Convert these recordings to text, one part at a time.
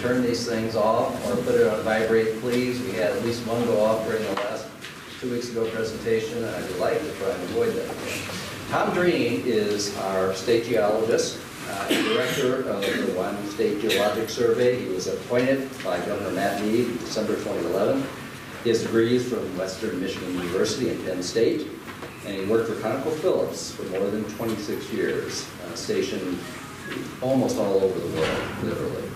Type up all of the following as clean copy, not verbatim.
turn these things off or put it on vibrate, please. We had at least one go off during the last 2 weeks ago presentation, and I'd like to try and avoid that again. Tom Drean is our state geologist and director of the Wyoming State Geological Survey. He was appointed by Governor Matt Mead in December 2011. He has degrees from Western Michigan University and Penn State, and he worked for ConocoPhillips for more than 26 years, stationed almost all over the world, literally.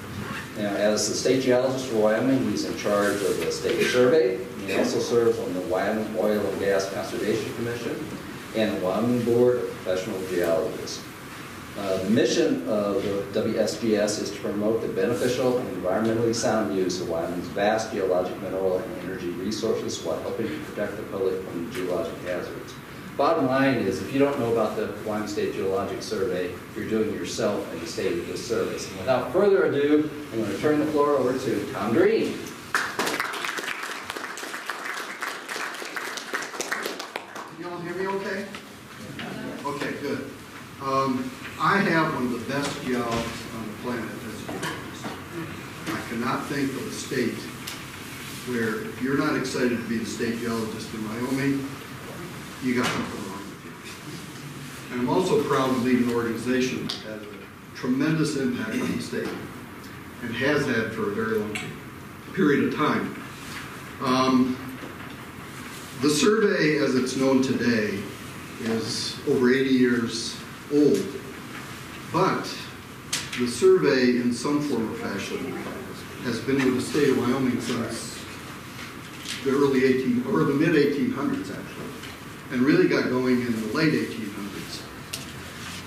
Now, as the state geologist for Wyoming, he's in charge of the state survey. He also serves on the Wyoming Oil and Gas Conservation Commission and the Wyoming Board of Professional Geologists. The mission of the WSGS is to promote the beneficial and environmentally sound use of Wyoming's vast geologic, mineral, and energy resources while helping to protect the public from geologic hazards. Bottom line is, if you don't know about the Wyoming State Geological Survey, you're doing yourself a state of disservice. And without further ado, I'm going to turn the floor over to Tom Drean. Can you all hear me okay? Okay, good. I have one of the best geologists on the planet as a geologist. I cannot think of a state where if you're not excited to be the state geologist in Wyoming, you got something wrong with you. And I'm also proud to lead an organization that has a tremendous impact on the state and has had for a very long period of time. The survey, as it's known today, is over 80 years old, but the survey in some form or fashion has been with the state of Wyoming since the the mid 1800s actually, and really got going in the late 1800s.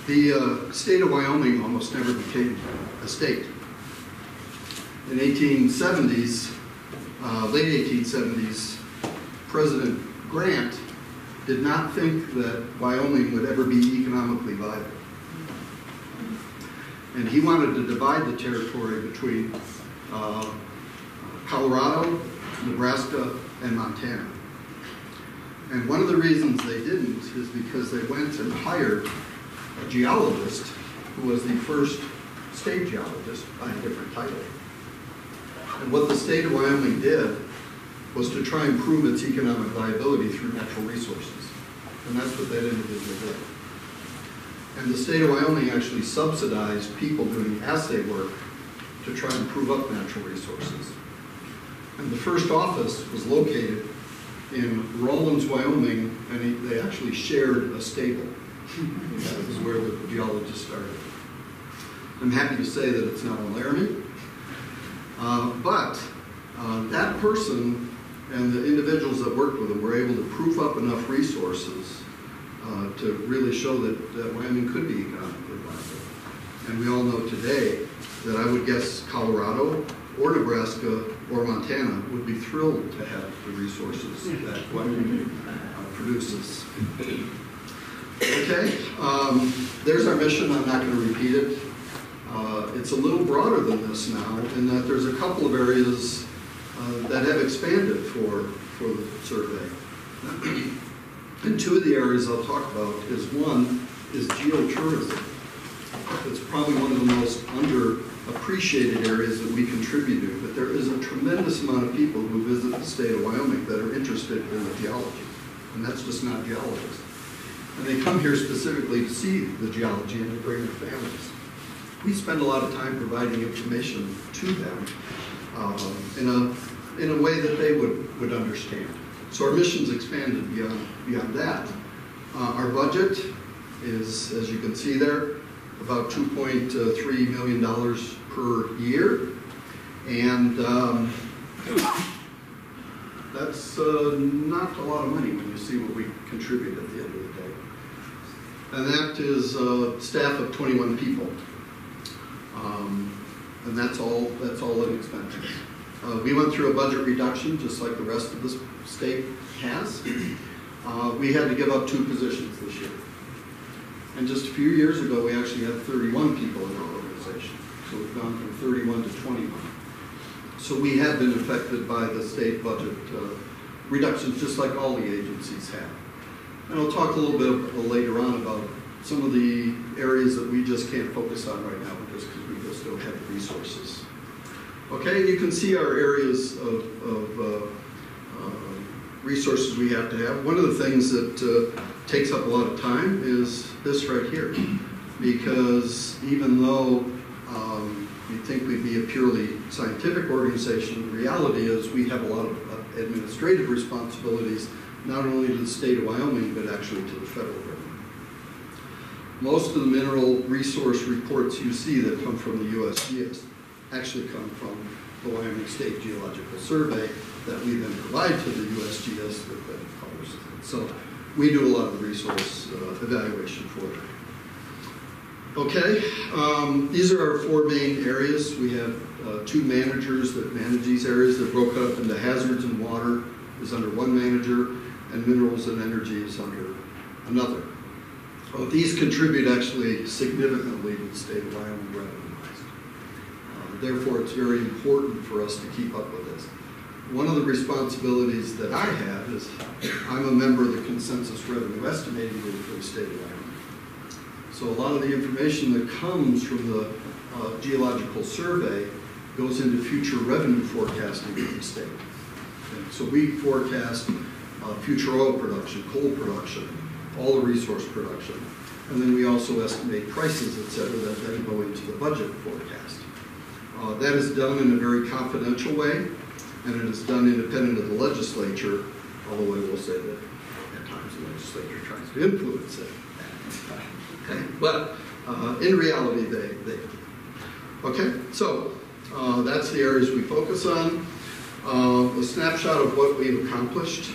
The state of Wyoming almost never became a state. In 1870s, late 1870s, President Grant did not think that Wyoming would ever be economically viable. And he wanted to divide the territory between Colorado, Nebraska, and Montana. And one of the reasons they didn't is because they went and hired a geologist who was the first state geologist by a different title. And what the state of Wyoming did was to try and prove its economic viability through natural resources. And that's what that individual did. And the state of Wyoming actually subsidized people doing assay work to try and prove up natural resources. And the first office was located in Rawlins, Wyoming, and they actually shared a stable. That was where the geologists started. I'm happy to say that it's now in Laramie. But that person and the individuals that worked with him were able to prove up enough resources to really show that Wyoming could be economically viable. And we all know today that I would guess Colorado or Nebraska or Montana would be thrilled to have the resources that Wyoming produces. Okay, there's our mission. I'm not going to repeat it. It's a little broader than this now in that there's a couple of areas that have expanded for the survey. And two of the areas I'll talk about is one is geotourism. It's probably one of the most underappreciated areas that we contribute to, but there is a tremendous amount of people who visit the state of Wyoming that are interested in the geology, and that's just not geologists. And they come here specifically to see the geology and to bring their families. We spend a lot of time providing information to them in a way that they would understand. So our mission's expanded beyond that. Our budget is, as you can see there, about $2.3 million per year. And that's not a lot of money when you see what we contribute at the end of the day. And that is a staff of 21 people. And that's all in expenses. We went through a budget reduction just like the rest of the state has. We had to give up 2 positions this year. And just a few years ago, we actually had 31 people in our organization. So we've gone from 31 to 21. So we have been affected by the state budget reductions just like all the agencies have. And I'll talk a little bit later on about some of the areas that we just can't focus on right now just because we just don't have the resources. Okay, you can see our areas of resources we have to have. One of the things that takes up a lot of time is this right here, because even though you'd think we'd be a purely scientific organization, the reality is we have a lot of administrative responsibilities, not only to the state of Wyoming, but actually to the federal government. Most of the mineral resource reports you see that come from the USGS actually come from the Wyoming State Geological Survey that we then provide to the USGS that then publishes it. So we do a lot of resource evaluation for it. Okay, these are our 4 main areas. We have 2 managers that manage these areas. They're broken up into hazards and water is under one manager, and minerals and energy is under another. These contribute actually significantly to the state of Wyoming revenue-wise. Therefore, it's very important for us to keep up with this. One of the responsibilities that I have is I'm a member of the Consensus Revenue Estimating Group for the state of Wyoming. So a lot of the information that comes from the Geological Survey goes into future revenue forecasting for the state. And so we forecast future oil production, coal production, all the resource production, and then we also estimate prices, et cetera, that then go into the budget forecast. That is done in a very confidential way, and it is done independent of the legislature, although I will say that at times the legislature tries to influence it. Okay, but in reality, they do. Okay, so that's the areas we focus on. A snapshot of what we've accomplished,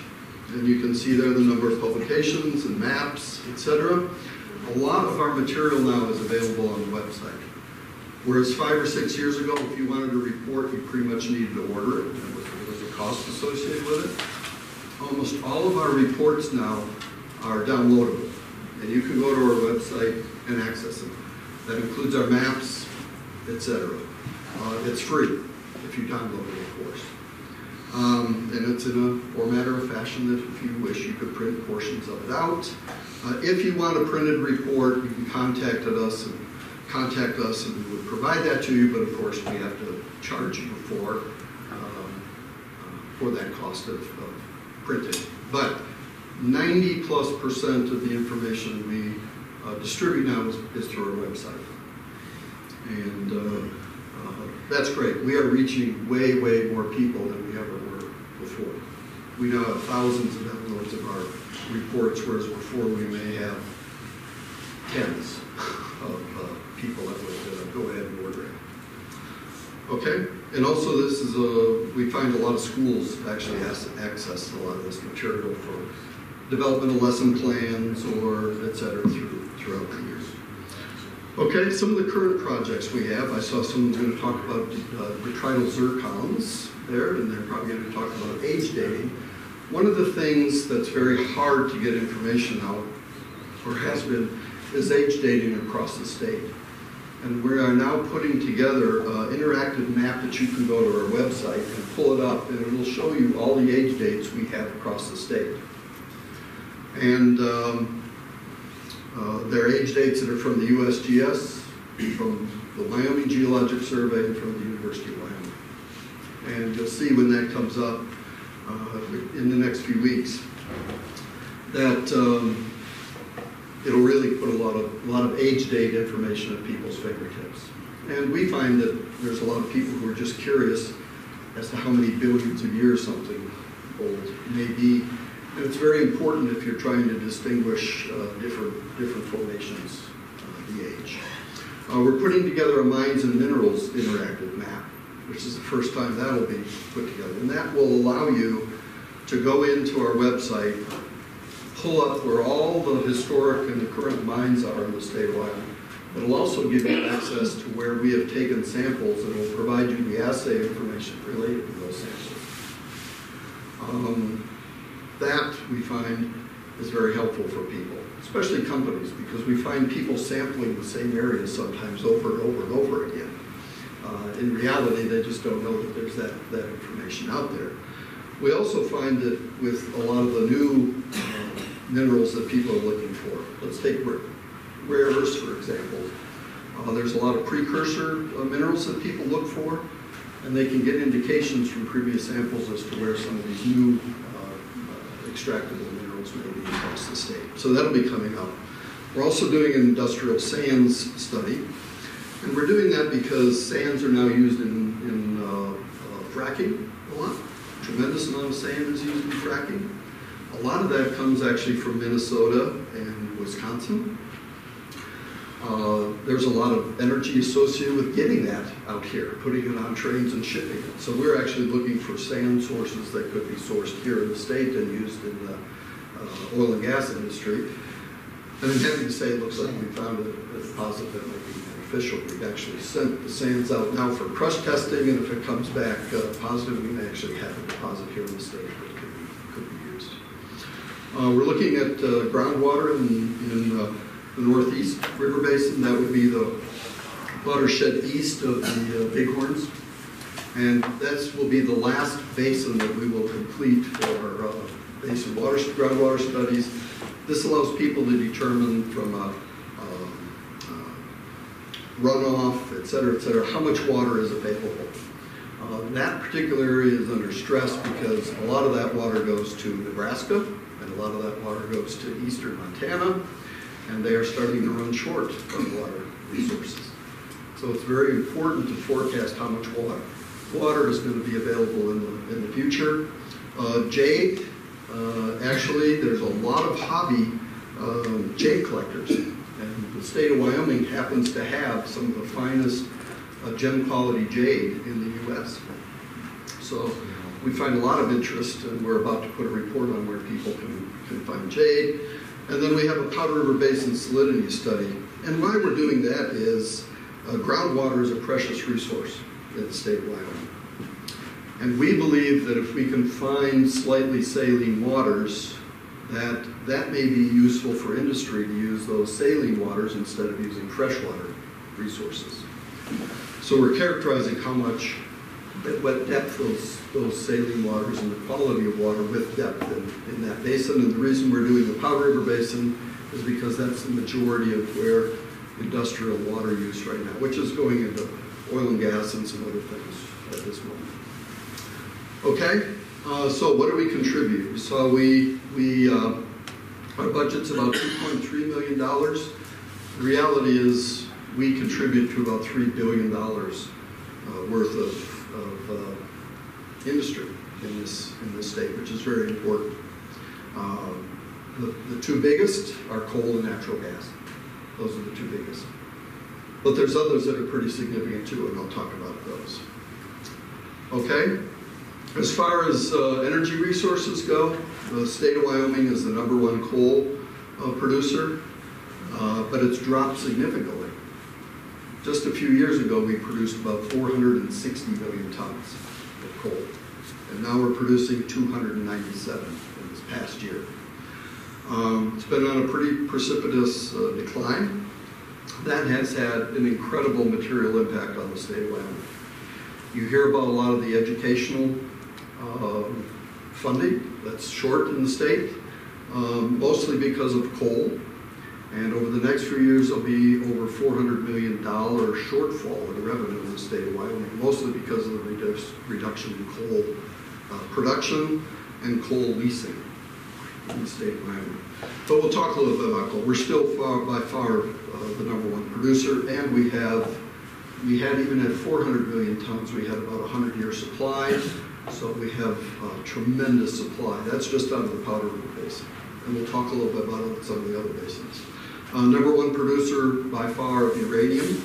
and you can see there the number of publications and maps, etc. A lot of our material now is available on the website. Whereas 5 or 6 years ago, if you wanted a report, you pretty much needed to order it, and there was a cost associated with it. Almost all of our reports now are downloadable, and you can go to our website and access them. That includes our maps, etc. It's free if you download it, of course. And it's in a format or fashion that if you wish, you could print portions of it out. If you want a printed report, you can contact us and we would provide that to you, but of course we have to charge you for that cost of printing. But 90+% of the information we distribute now is through our website. And that's great. We are reaching way, way more people than we ever were before. We now have thousands of downloads of our reports, whereas before we may have tens of people that would go ahead and order it. Okay, and also this is we find a lot of schools actually has access to a lot of this material for development of lesson plans or et cetera throughout the years. Okay, some of the current projects we have, I saw someone's going to talk about detrital zircons there, and they're probably going to talk about age dating. One of the things that's very hard to get information out, or has been, is age dating across the state. And we are now putting together an interactive map that you can go to our website and pull it up, and it will show you all the age dates we have across the state. And there are age dates that are from the USGS, from the Wyoming Geological Survey, and from the University of Wyoming. And you'll see when that comes up in the next few weeks that it'll really put a lot of age date information at people's fingertips. And we find that there's a lot of people who are just curious as to how many billions of years something old may be. And it's very important if you're trying to distinguish different formations, the age. We're putting together a mines and minerals interactive map, which is the first time that'll be put together. And that will allow you to go into our website, pull up where all the historic and the current mines are in the state of Wyoming. It'll also give you access to where we have taken samples, and will provide you the assay information related to those samples. That, we find, is very helpful for people, especially companies, because we find people sampling the same areas sometimes over and over and over again. In reality, they just don't know that there's that information out there. We also find that with a lot of the new minerals that people are looking for, let's take rare earths, for example. There's a lot of precursor minerals that people look for, And they can get indications from previous samples as to where some of these new extractable minerals may be across the state. So that'll be coming up. We're also doing an industrial sands study. And we're doing that because sands are now used in fracking a lot. A tremendous amount of sand is used in fracking. A lot of that comes actually from Minnesota and Wisconsin. There's a lot of energy associated with getting that out here, putting it on trains and shipping it. So we're actually looking for sand sources that could be sourced here in the state and used in the oil and gas industry. And I'm happy to say it looks like we found a deposit that might be beneficial. We've actually sent the sands out now for crush testing, and if it comes back positive, we may actually have a deposit here in the state that could be used. We're looking at groundwater in the Northeast River Basin. That would be the watershed east of the Bighorns. And that will be the last basin that we will complete for basin groundwater studies. This allows people to determine from runoff, et cetera, how much water is available. That particular area is under stress because a lot of that water goes to Nebraska, and a lot of that water goes to eastern Montana, and they are starting to run short of water resources. So it's very important to forecast how much water is going to be available in the future. Jade, actually, there's a lot of hobby jade collectors, and the state of Wyoming happens to have some of the finest gem quality jade in the U.S. So we find a lot of interest, and we're about to put a report on where people can find jade. And then we have a Powder River Basin salinity study. And why we're doing that is groundwater is a precious resource in the state of Wyoming. And we believe that if we can find slightly saline waters, that may be useful for industry to use those saline waters instead of using freshwater resources. So we're characterizing how much, at what depth those saline waters and the quality of water with depth in that basin. And the reason we're doing the Powder River Basin is because that's the majority of where industrial water use right now, which is going into oil and gas and some other things at this moment. Okay, so what do we contribute? So our budget's about $2.3 million. The reality is we contribute to about $3 billion worth of industry in this state, which is very important. The two biggest are coal and natural gas. Those are the two biggest. But there's others that are pretty significant too, and I'll talk about those. Okay? As far as energy resources go, the state of Wyoming is the #1 coal producer, but it's dropped significantly. Just a few years ago, we produced about 460 million tons of coal, and now we're producing 297 in this past year. It's been on a pretty precipitous decline. That has had an incredible material impact on the state of Wyoming. You hear about a lot of the educational funding that's short in the state, mostly because of coal. And over the next few years, there'll be over $400 million shortfall in revenue in the state of Wyoming, mostly because of the reduction in coal production and coal leasing in the state of Wyoming. But we'll talk a little bit about coal. We're still by far the #1 producer, and we had even at 400 million tons, we had about a 100-year supply. So we have tremendous supply. That's just out of the Powder River Basin. And we'll talk a little bit about some of the other basins. #1 producer by far of uranium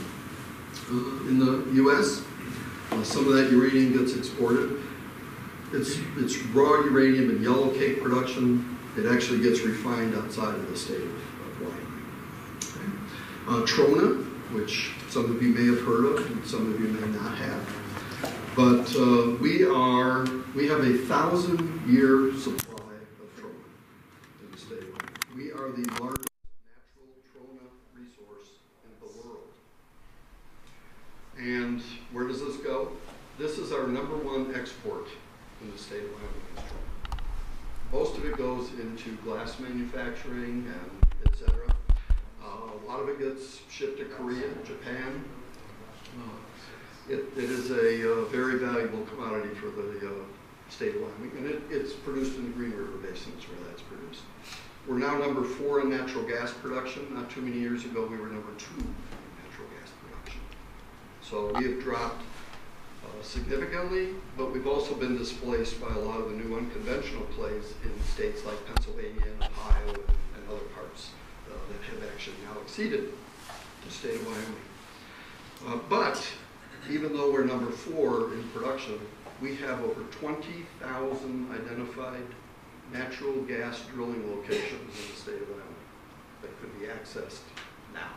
in the U.S. Some of that uranium gets exported. It's raw uranium in yellow cake production. It actually gets refined outside of the state of Wyoming. Okay. Trona, which some of you may have heard of and some of you may not have. But we have a 1,000-year supply of trona in the state of Wyoming. We are the largest natural trona resource in the world. And where does this go? This is our #1 export in the state of Wyoming is trona. Most of it goes into glass manufacturing and et cetera. A lot of it gets shipped to Korea, Japan. It is a very valuable commodity for the state of Wyoming, and it's produced in the Green River basins where that's produced. We're now number 4 in natural gas production. Not too many years ago, we were number 2 in natural gas production. So we have dropped significantly, but we've also been displaced by a lot of the new unconventional plays in states like Pennsylvania and Ohio and other parts that have actually now exceeded the state of Wyoming. But even though we're number 4 in production, we have over 20,000 identified natural gas drilling locations in the state of Wyoming that could be accessed now.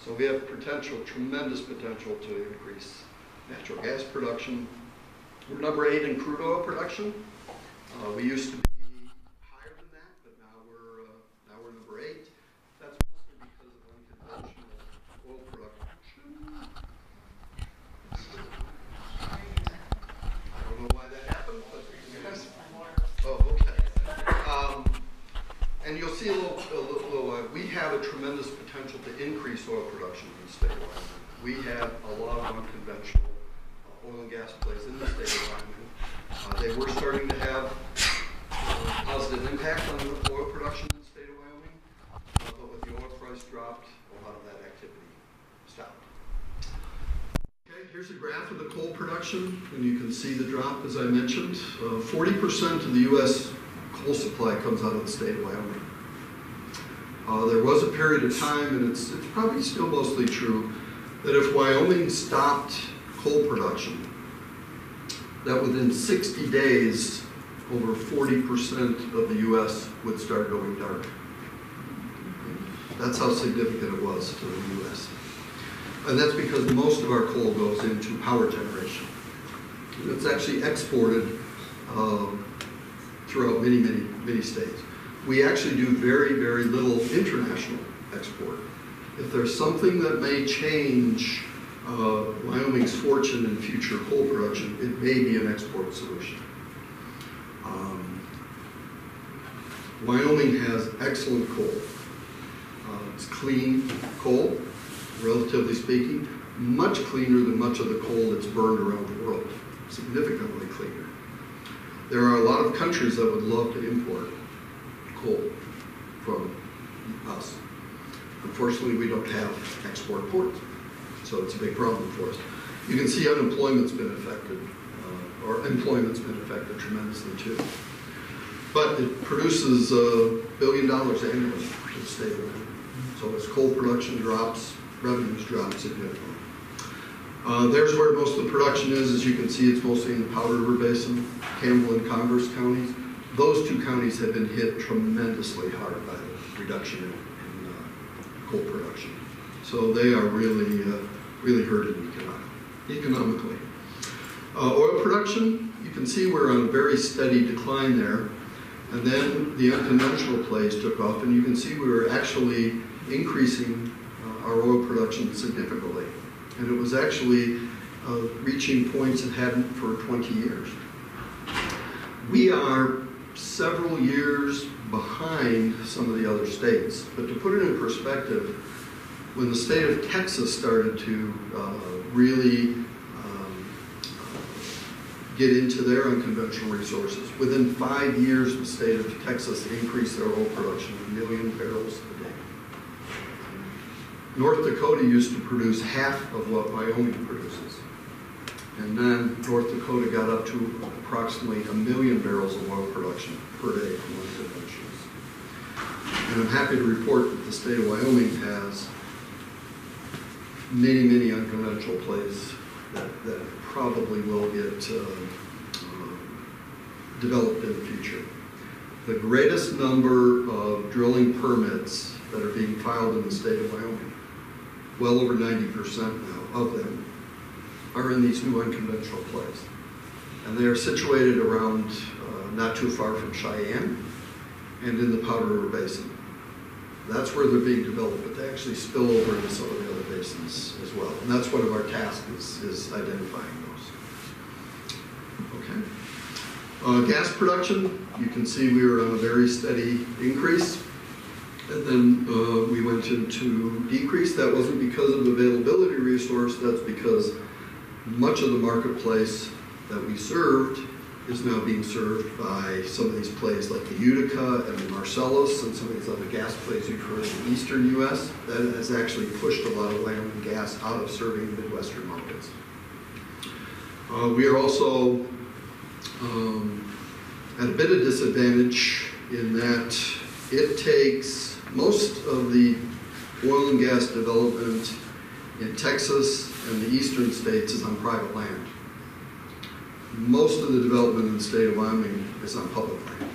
So we have potential, tremendous potential to increase natural gas production. We're number 8 in crude oil production. We used to be higher than that, but now we're number 8. That's mostly because of unconventional oil production. I don't know why that happened, but yes. Oh, okay. And you'll see we have a tremendous potential to increase oil production in the state of Wyoming. We have a lot of unconventional oil and gas plays in the state of Wyoming. They were starting to have positive impact on the oil production in the state of Wyoming, but with the oil price dropped, a lot of that activity stopped. Okay, here's a graph of the coal production, and you can see the drop as I mentioned. 40% of the U.S. coal supply comes out of the state of Wyoming. There was a period of time, and it's probably still mostly true, that if Wyoming stopped coal production, that within 60 days, over 40% of the U.S. would start going dark. That's how significant it was to the U.S. And that's because most of our coal goes into power generation. It's actually exported throughout many, many, many states. We actually do very, very little international export. If there's something that may change Wyoming's fortune in future coal production, it may be an export solution. Wyoming has excellent coal. It's clean coal, relatively speaking, much cleaner than much of the coal that's burned around the world, significantly cleaner. There are a lot of countries that would love to import coal from us. Unfortunately, we don't have export ports, so it's a big problem for us. You can see unemployment's been affected, or employment's been affected tremendously too. But it produces $1 billion annually to the state of Wyoming. So as coal production drops, revenues drop significantly. There's where most of the production is. As you can see, it's mostly in the Powder River Basin, Campbell and Converse counties. Those two counties have been hit tremendously hard by the reduction in coal production. So they are really, really hurting economically. Oil production, you can see we're on a very steady decline there. And then the unconventional plays took off, and you can see we were actually increasing our oil production significantly. And it was actually reaching points it hadn't for 20 years. We are several years behind some of the other states. But to put it in perspective, when the state of Texas started to really get into their unconventional resources, within 5 years the state of Texas increased their oil production 1 million barrels a day. North Dakota used to produce half of what Wyoming produces. And then North Dakota got up to approximately 1 million barrels of oil production per day from unconventionals. And I'm happy to report that the state of Wyoming has many, many unconventional plays that probably will get developed in the future. The greatest number of drilling permits that are being filed in the state of Wyoming, well over 90% now of them, are in these new unconventional plays. And they are situated around not too far from Cheyenne and in the Powder River Basin. That's where they're being developed, but they actually spill over into some of the other basins as well. And that's one of our tasks is identifying those. Okay. Gas production, you can see we were on a very steady increase. And then we went into decrease. That wasn't because of availability resource, that's because much of the marketplace that we served is now being served by some of these plays like the Utica and the Marcellus and some of these other gas plays you've heard in the eastern U.S. That has actually pushed a lot of Wyoming gas out of serving the Midwestern markets. We are also at a bit of disadvantage in that it takes most of the oil and gas development in Texas and the eastern states is on private land. Most of the development in the state of Wyoming is on public land.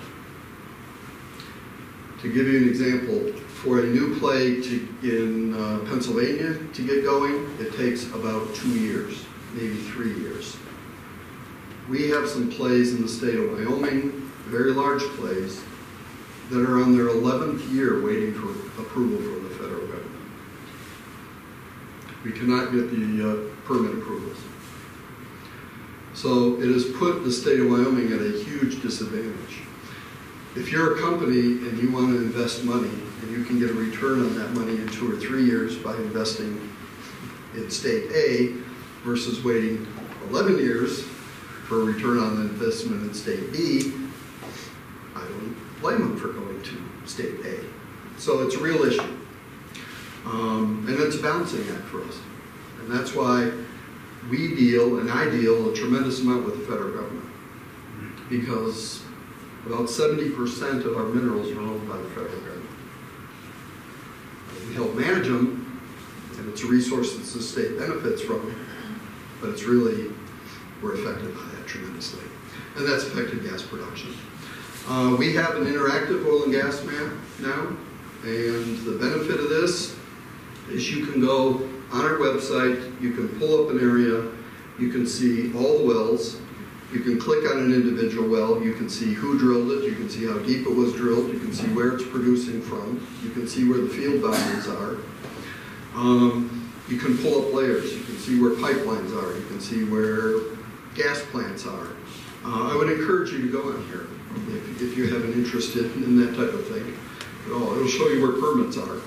To give you an example, for a new play in Pennsylvania to get going, it takes about 2 years, maybe 3 years. We have some plays in the state of Wyoming, very large plays, that are on their 11th year waiting for approval from the federal government. We cannot get the permit approvals. So it has put the state of Wyoming at a huge disadvantage. If you're a company and you want to invest money and you can get a return on that money in 2 or 3 years by investing in state A versus waiting 11 years for a return on investment in state B, I don't blame them for going to state A. So it's a real issue. And it's a balancing act for us. And that's why we deal, and I deal, a tremendous amount with the federal government. Because about 70% of our minerals are owned by the federal government. We help manage them, and it's a resource that the state benefits from, but it's really, we're affected by that tremendously. And that's affected gas production. We have an interactive oil and gas map now, and the benefit of this is you can go on our website, you can pull up an area, you can see all the wells, you can click on an individual well, you can see who drilled it, you can see how deep it was drilled, you can see where it's producing from, you can see where the field boundaries are. You can pull up layers, you can see where pipelines are, you can see where gas plants are. I would encourage you to go on here if you have an interest in that type of thing. It'll show you where permits are.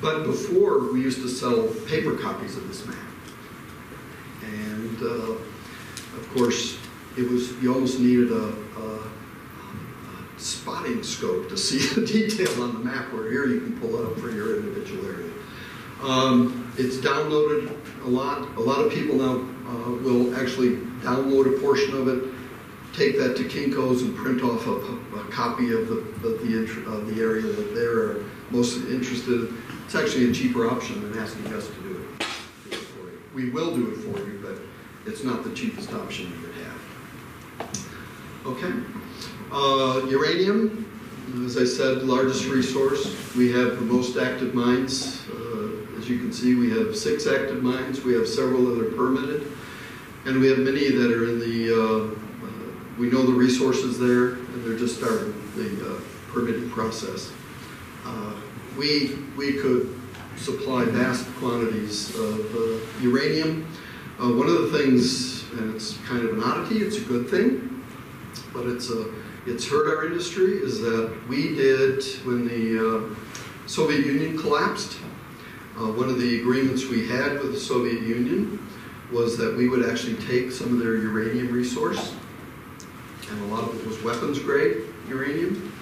But before, we used to sell paper copies of this map. And of course, you almost needed a spotting scope to see the detail on the map, where here you can pull it up for your individual area. It's downloaded a lot. A lot of people now will actually download a portion of it, take that to Kinko's and print off a copy of the area that they're most interested in. It's actually a cheaper option than asking us to do it for you. We will do it for you, but it's not the cheapest option you would have. Okay. Uranium, as I said, largest resource. We have the most active mines. As you can see, we have 6 active mines. We have several that are permitted. And we have many that are in the, we know the resources there, and they're just starting the permitting process. We could supply vast quantities of uranium. One of the things, and it's kind of an oddity, it's a good thing, but it's hurt our industry, is that we did, when the Soviet Union collapsed, one of the agreements we had with the Soviet Union was that we would actually take some of their uranium resource, and a lot of it was weapons grade uranium,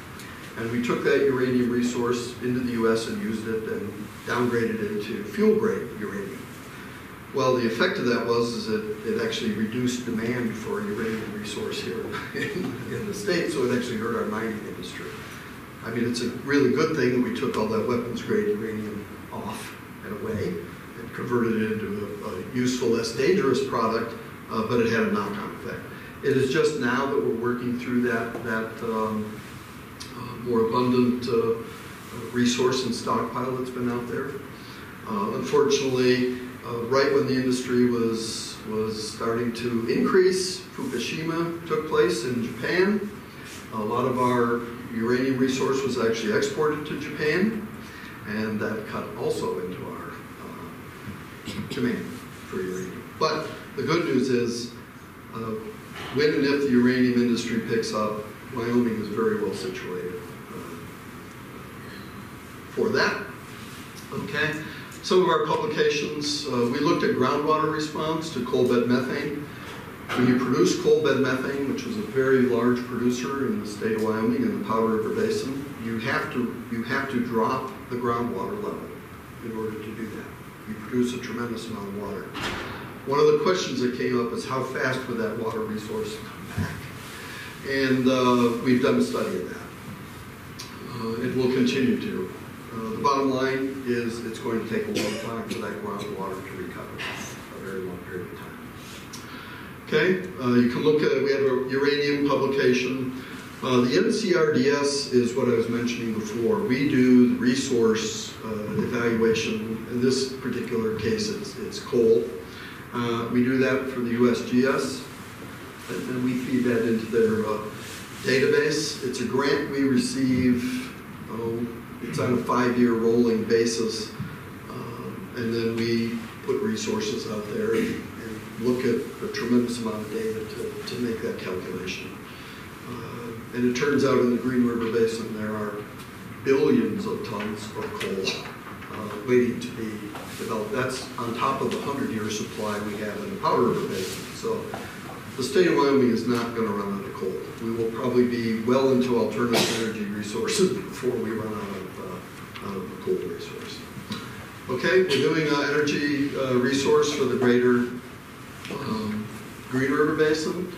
and we took that uranium resource into the U.S. and used it and downgraded it into fuel grade uranium. Well, the effect of that was that it actually reduced demand for uranium resource here in the States, so it actually hurt our mining industry. I mean, it's a really good thing that we took all that weapons grade uranium off and away and converted it into a useful, less dangerous product, but it had a knock-on effect. It is just now that we're working through that more abundant resource and stockpile that's been out there. Unfortunately, right when the industry was starting to increase, Fukushima took place in Japan. A lot of our uranium resource was actually exported to Japan, and that cut also into our demand for uranium. But the good news is, when and if the uranium industry picks up, Wyoming is very well situated for that. Okay, Some of our publications, we looked at groundwater response to coal bed methane. When you produce coal bed methane, which is a very large producer in the state of Wyoming in the Powder River Basin, you have to drop the groundwater level in order to do that. You produce a tremendous amount of water. One of the questions that came up is how fast would that water resource come back? And we've done a study of that. It will continue to. The bottom line is it's going to take a long time for that groundwater to recover, a very long period of time. Okay, you can look at, we have a uranium publication. The NCRDS is what I was mentioning before. We do the resource evaluation. In this particular case, it's coal. We do that for the USGS, and then we feed that into their database. It's a grant we receive. It's on a 5-year rolling basis, and then we put resources out there and look at a tremendous amount of data to make that calculation. And it turns out in the Green River Basin there are billions of tons of coal waiting to be developed. That's on top of the 100-year supply we have in the Powder River Basin. So the state of Wyoming is not going to run out of coal. We will probably be well into alternative energy resources before we run out of the coal resource. Okay, we're doing energy resource for the greater Green River Basin.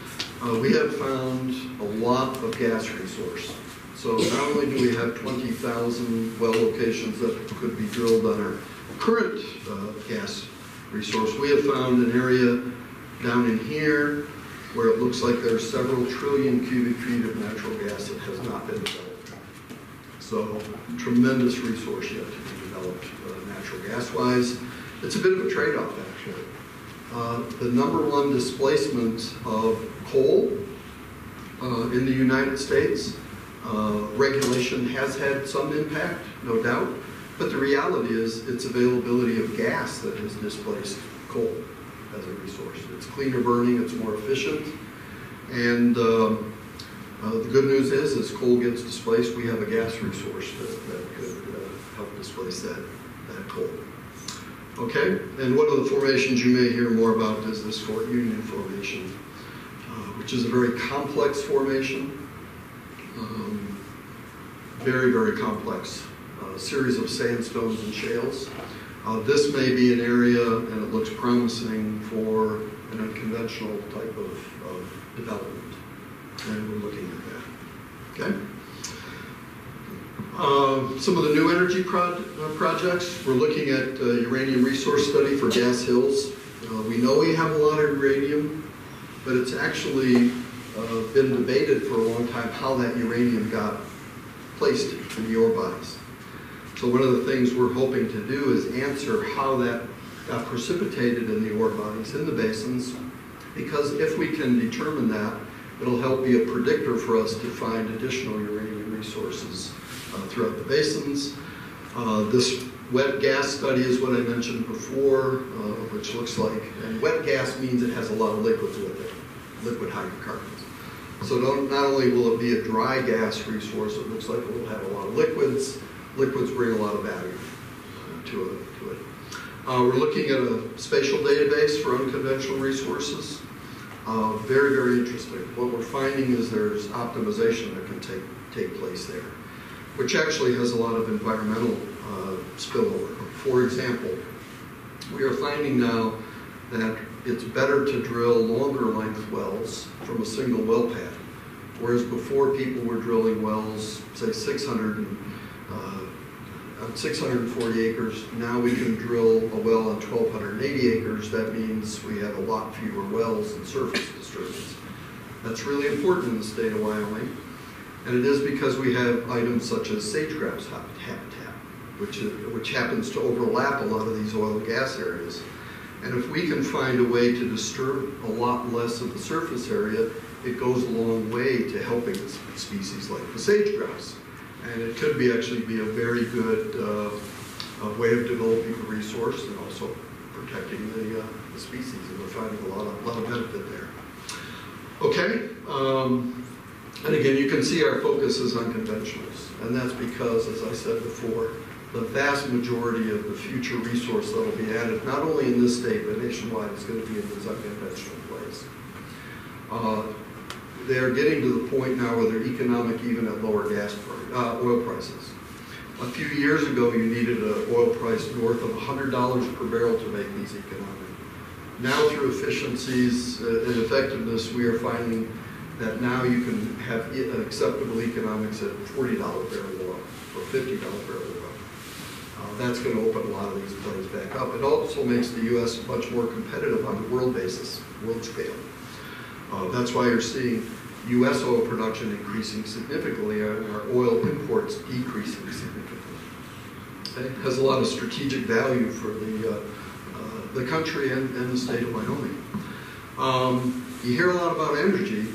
We have found a lot of gas resource. So not only do we have 20,000 well locations that could be drilled on our current gas resource, we have found an area down in here where it looks like there's several trillion cubic feet of natural gas that has not been developed. So tremendous resource yet to be developed natural gas-wise. It's a bit of a trade-off, actually. The #1 displacement of coal in the United States, regulation has had some impact, no doubt, but the reality is it's availability of gas that has displaced coal as a resource. It's cleaner burning, it's more efficient, and the good news is as coal gets displaced, we have a gas resource that could help displace that coal. Okay, and one of the formations you may hear more about is this Fort Union Formation, which is a very complex formation, very, very complex series of sandstones and shales. This may be an area, and it looks promising for an unconventional type of development, and we're looking at that. Okay. Some of the new energy projects, we're looking at uranium resource study for Gas Hills. We know we have a lot of uranium, but it's actually been debated for a long time how that uranium got placed in the ore bodies. So one of the things we're hoping to do is answer how that got precipitated in the ore bodies in the basins, because if we can determine that, it'll help be a predictor for us to find additional uranium resources throughout the basins. This wet gas study is what I mentioned before, which looks like, and wet gas means it has a lot of liquids with it, liquid hydrocarbons. So not only will it be a dry gas resource, it looks like it will have a lot of liquids. Liquids bring a lot of value to it. We're looking at a spatial database for unconventional resources. Very, very interesting. What we're finding is there's optimization that can take place there, which actually has a lot of environmental spillover. For example, we are finding now that it's better to drill longer length wells from a single well pad, whereas before people were drilling wells, say 640 acres. Now we can drill a well on 1,280 acres. That means we have a lot fewer wells and surface disturbance. That's really important in the state of Wyoming. And it is because we have items such as sage-grouse habitat, which happens to overlap a lot of these oil and gas areas. And if we can find a way to disturb a lot less of the surface area, it goes a long way to helping species like the sage-grouse. And it could actually be a very good way of developing the resource and also protecting the species. And we're finding a lot of benefit there. Okay. And again, you can see our focus is on conventionals. And that's because, as I said before, the vast majority of the future resource that will be added, not only in this state, but nationwide, is going to be in these unconventional plays. They're getting to the point now where they're economic even at lower oil prices. A few years ago, you needed an oil price north of $100 per barrel to make these economic. Now, through efficiencies and effectiveness, we are finding that now you can have acceptable economics at $40 barrel oil or $50 barrel oil. That's going to open a lot of these plays back up. It also makes the U.S. much more competitive on the world basis, world scale. That's why you're seeing U.S. oil production increasing significantly and our oil imports decreasing significantly. It has a lot of strategic value for the country and the state of Wyoming. You hear a lot about energy.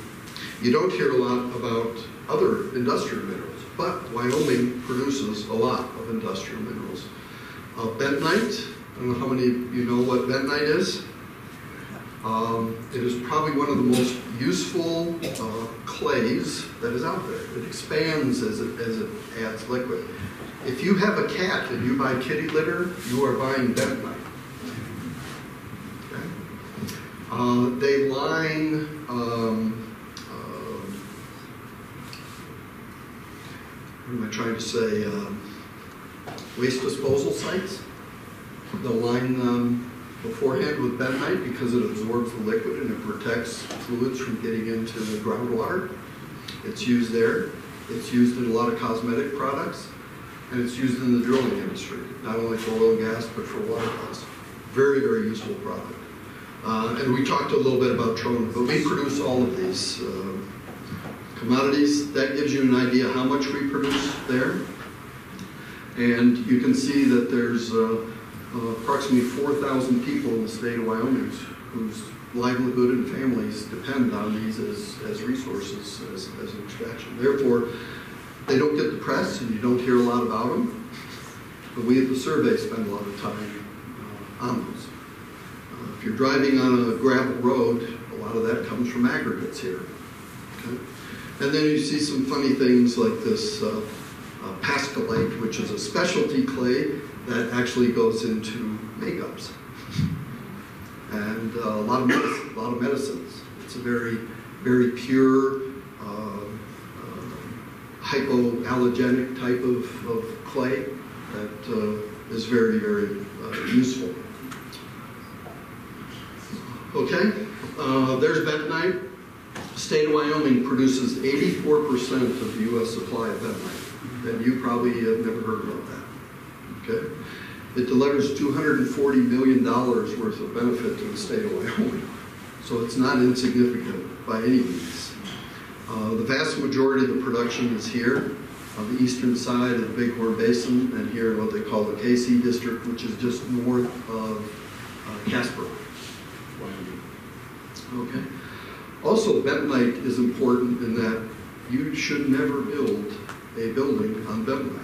You don't hear a lot about other industrial minerals, but Wyoming produces a lot of industrial minerals. Bentonite, I don't know how many of you know what bentonite is. It is probably one of the most useful clays that is out there. It expands as it adds liquid. If you have a cat and you buy kitty litter, you are buying bentonite. Okay? They line what am I trying to say? Waste disposal sites. They'll line them beforehand with bentonite because it absorbs the liquid and it protects fluids from getting into the groundwater. It's used there. It's used in a lot of cosmetic products, and it's used in the drilling industry, not only for oil and gas, but for water wells. Very, very useful product. And we talked a little bit about trone, but we produce all of these commodities. That gives you an idea how much we produce there. And you can see that there's approximately 4,000 people in the state of Wyoming whose livelihood and families depend on these as resources, as an extraction. Therefore, they don't get the press and you don't hear a lot about them. But we at the survey spend a lot of time on those. If you're driving on a gravel road, a lot of that comes from aggregates here. Okay? And then you see some funny things like this pastelite, which is a specialty clay that actually goes into makeups and a lot of medicines. It's a very, very pure, hypoallergenic type of clay that is very, very useful. Okay, there's bentonite. The state of Wyoming produces 84% of the U.S. supply of bentonite, and you probably have never heard about that. Okay, it delivers $240 million worth of benefit to the state of Wyoming, so it's not insignificant by any means. The vast majority of the production is here on the eastern side of the Bighorn Basin, and here in what they call the KC district, which is just north of Casper, Wyoming. Okay. Also, bentonite is important in that you should never build a building on bentonite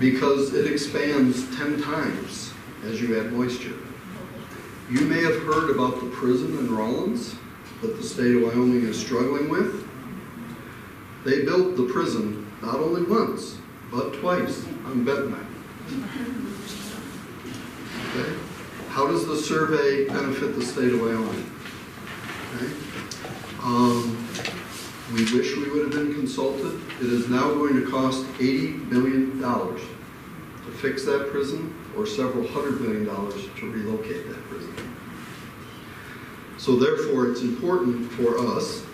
because it expands 10 times as you add moisture. You may have heard about the prison in Rawlins that the state of Wyoming is struggling with. They built the prison not only once, but twice on bentonite. Okay? How does the survey benefit the state of Wyoming? Okay. We wish we would have been consulted. It is now going to cost $80 million to fix that prison, or several $100 million to relocate that prison. So therefore, it's important for us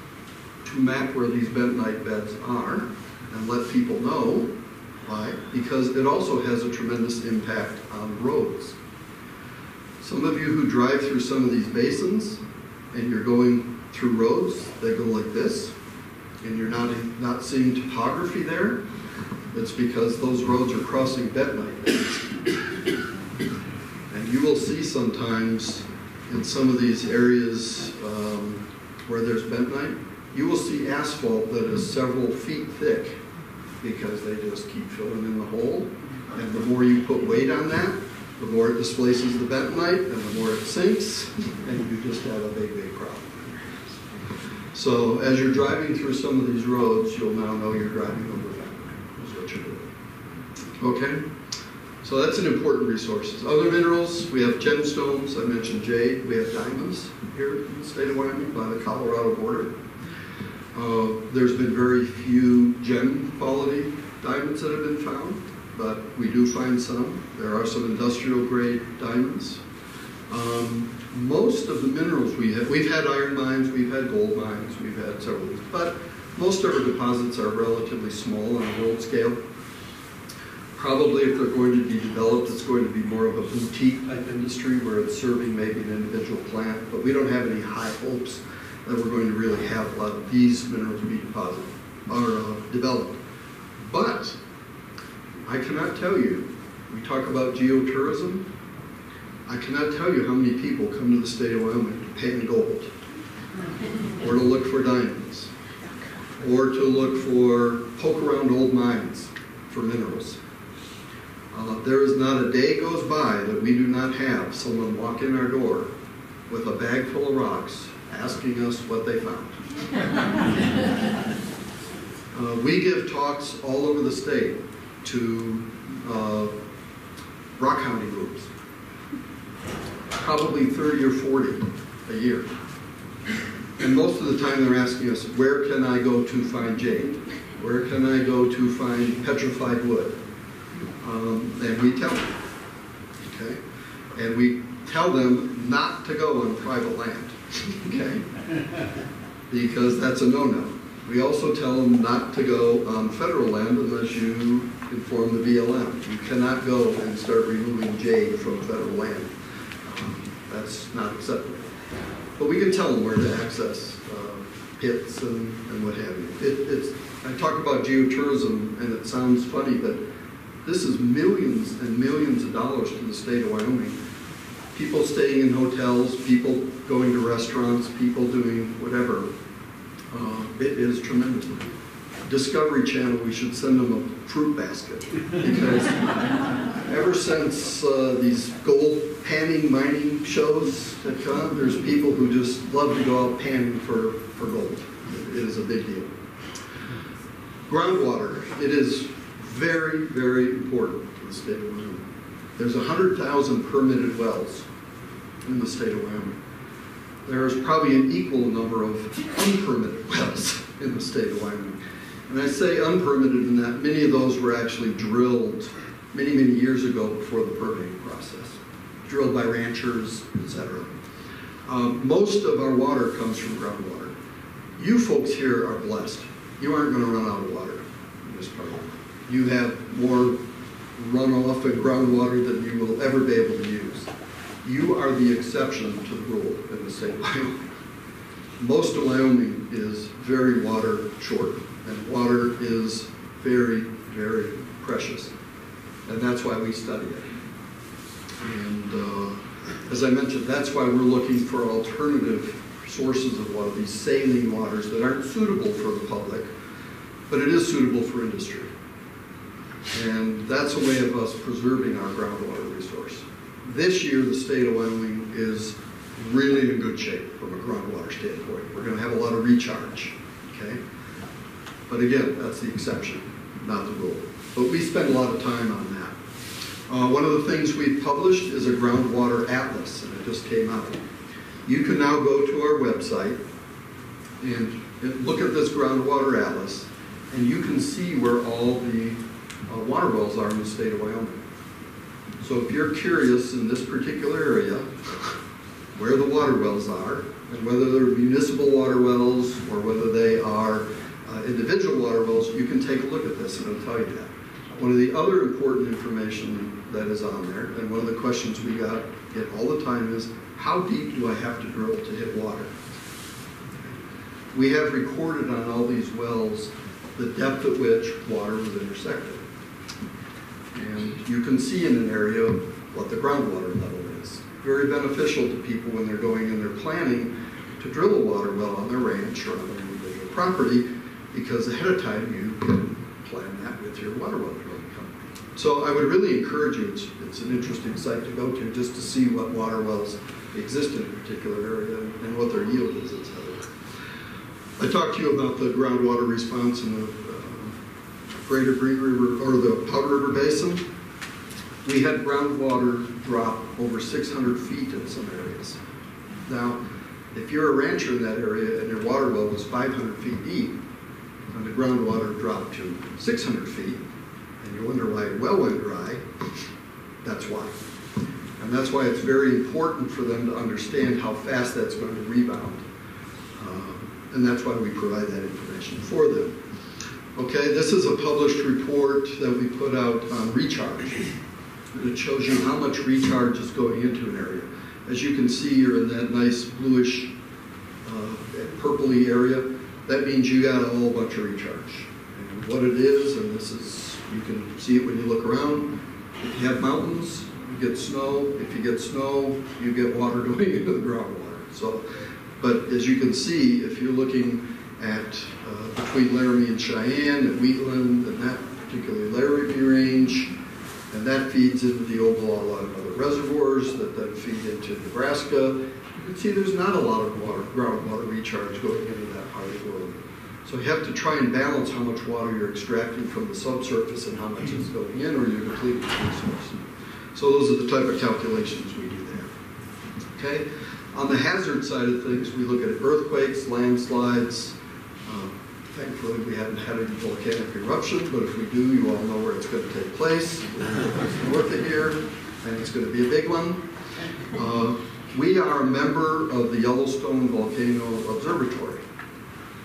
to map where these bentonite beds are and let people know why, because it also has a tremendous impact on roads. Some of you who drive through some of these basins and you're going through roads that go like this, and you're not seeing topography there, it's because those roads are crossing bentonite. And you will see sometimes in some of these areas where there's bentonite, you will see asphalt that is several feet thick because they just keep filling in the hole. And the more you put weight on that, the more it displaces the bentonite and the more it sinks, and you just have a big, big problem. So as you're driving through some of these roads, you'll now know you're driving over bentonite, is what you're doing. Okay? So that's an important resource. Other minerals, we have gemstones, I mentioned jade, we have diamonds here in the state of Wyoming by the Colorado border. There's been very few gem quality diamonds that have been found, but we do find some. There are some industrial grade diamonds. Most of the minerals we've had iron mines, we've had gold mines, we've had several, but most of our deposits are relatively small on a world scale. Probably if they're going to be developed, it's going to be more of a boutique type industry where it's serving maybe an individual plant, but we don't have any high hopes that we're going to really have a lot of these minerals be deposited or developed. But I cannot tell you, we talk about geotourism, I cannot tell you how many people come to the state of Wyoming to pan gold, or to look for diamonds, or to look for poke around old mines for minerals. There is not a day goes by that we do not have someone walk in our door with a bag full of rocks asking us what they found. We give talks all over the state to rock hounding groups, probably 30 or 40 a year. And most of the time they're asking us, where can I go to find jade? Where can I go to find petrified wood? And we tell them, okay? And we tell them not to go on private land, okay? Because that's a no-no. We also tell them not to go on federal land unless you inform the BLM. You cannot go and start removing jade from federal land. That's not acceptable. But we can tell them where to access pits and what have you. I talk about geotourism, and it sounds funny, but this is millions and millions of dollars to the state of Wyoming. People staying in hotels, people going to restaurants, people doing whatever. It is tremendous. Discovery Channel, we should send them a fruit basket. Because ever since these gold panning mining shows have come, there's people who just love to go out panning for gold. It is a big deal. Groundwater, it is very, very important to the state of Wyoming. There's 100,000 permitted wells in the state of Wyoming. There's probably an equal number of unpermitted wells in the state of Wyoming. And I say unpermitted in that many of those were actually drilled many, many years ago before the permitting process. Drilled by ranchers, etc. Most of our water comes from groundwater. You folks here are blessed. You aren't going to run out of water in this part. You have more runoff and groundwater than you will ever be able to use. You are the exception to the rule in the state of Wyoming. Most of Wyoming is very water short, and water is very, very precious. And that's why we study it. And as I mentioned, that's why we're looking for alternative sources of water, these saline waters that aren't suitable for the public, but it is suitable for industry. And that's a way of us preserving our groundwater resource. This year, the state of Wyoming is really in good shape from a groundwater standpoint. We're going to have a lot of recharge, okay? But again, that's the exception, not the rule. But we spend a lot of time on that. One of the things we've published is a groundwater atlas, and it just came out. You can now go to our website and look at this groundwater atlas, and you can see where all the water wells are in the state of Wyoming. So if you're curious in this particular area where the water wells are, and whether they're municipal water wells or whether they are individual water wells, you can take a look at this and it'll tell you that. One of the other important information that is on there, and one of the questions we get all the time is, how deep do I have to drill to hit water? We have recorded on all these wells the depth at which water was intersected. And you can see in an area what the groundwater level is. Very beneficial to people when they're going and they're planning to drill a water well on their ranch or on their individual property, because ahead of time you can plan that with your water well drilling company. So I would really encourage you, it's an interesting site to go to just to see what water wells exist in a particular area and what their yield is, etc. I talked to you about the groundwater response and the Greater Green River, or the Powder River Basin, we had groundwater drop over 600 feet in some areas. Now, if you're a rancher in that area and your water well was 500 feet deep, and the groundwater dropped to 600 feet, and you wonder why your well went dry, that's why. And that's why it's very important for them to understand how fast that's going to rebound. And that's why we provide that information for them. Okay, this is a published report that we put out on recharge. And it shows you how much recharge is going into an area. As you can see, you're in that nice bluish, purpley area. That means you got a whole bunch of recharge. And what it is, and this is, you can see it when you look around. If you have mountains, you get snow. If you get snow, you get water going into the groundwater. So, but as you can see, if you're looking at between Laramie and Cheyenne and Wheatland and that particularly Laramie range, and that feeds into the Ogallala and other reservoirs that then feed into Nebraska, you can see there's not a lot of groundwater recharge going into that part of the world. So you have to try and balance how much water you're extracting from the subsurface and how much is going in, or you're depleting the resource. So those are the type of calculations we do there. Okay? On the hazard side of things, we look at earthquakes, landslides. Thankfully, we haven't had any volcanic eruption, but if we do, you all know where it's going to take place. North of here, and it's going to be a big one. We are a member of the Yellowstone Volcano Observatory.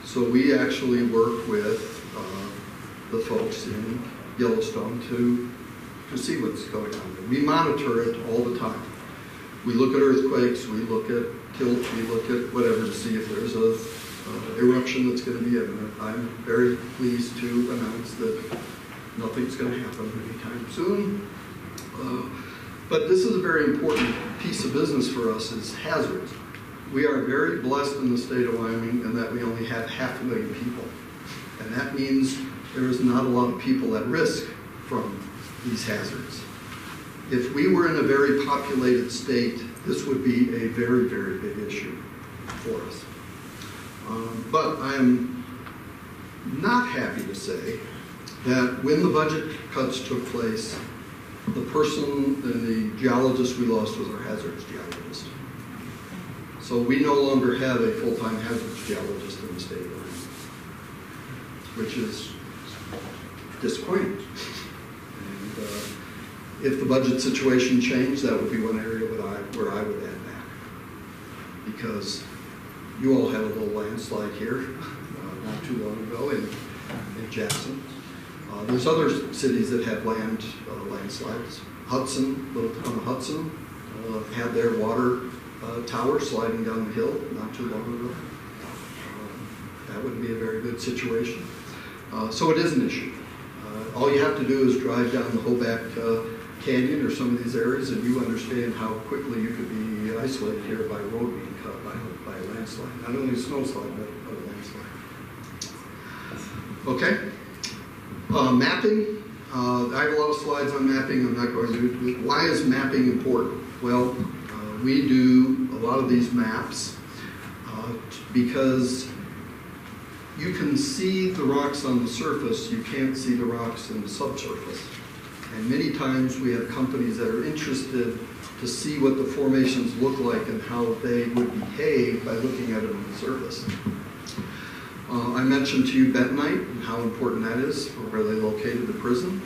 So we actually work with the folks in Yellowstone to see what's going on. And we monitor it all the time. We look at earthquakes, we look at tilt, we look at whatever to see if there's a eruption that's going to be imminent. I'm very pleased to announce that nothing's going to happen anytime soon. But this is a very important piece of business for us, is hazards. We are very blessed in the state of Wyoming in that we only have 500,000 people. And that means there is not a lot of people at risk from these hazards. If we were in a very populated state, this would be a very, very big issue for us. But I am not happy to say that when the budget cuts took place, the person and the geologist we lost was our hazards geologist. So we no longer have a full-time hazards geologist in the state of Wyoming, which is disappointing. And if the budget situation changed, that would be one area where I would add back. Because you all had a little landslide here not too long ago in Jackson. There's other cities that have landslides. Hudson, little town of Hudson, had their water tower sliding down the hill not too long ago. That wouldn't be a very good situation. So it is an issue. All you have to do is drive down the Hoback Canyon or some of these areas, and you understand how quickly you could be isolated here by a road being cut by a landslide. Not only a snowslide, but a landslide. Okay. Mapping. I have a lot of slides on mapping. I'm not going to do it. Why is mapping important? Well, we do a lot of these maps because you can see the rocks on the surface, you can't see the rocks in the subsurface. And many times we have companies that are interested to see what the formations look like and how they would behave by looking at it on the surface. I mentioned to you bentonite and how important that is, or where they located the prison.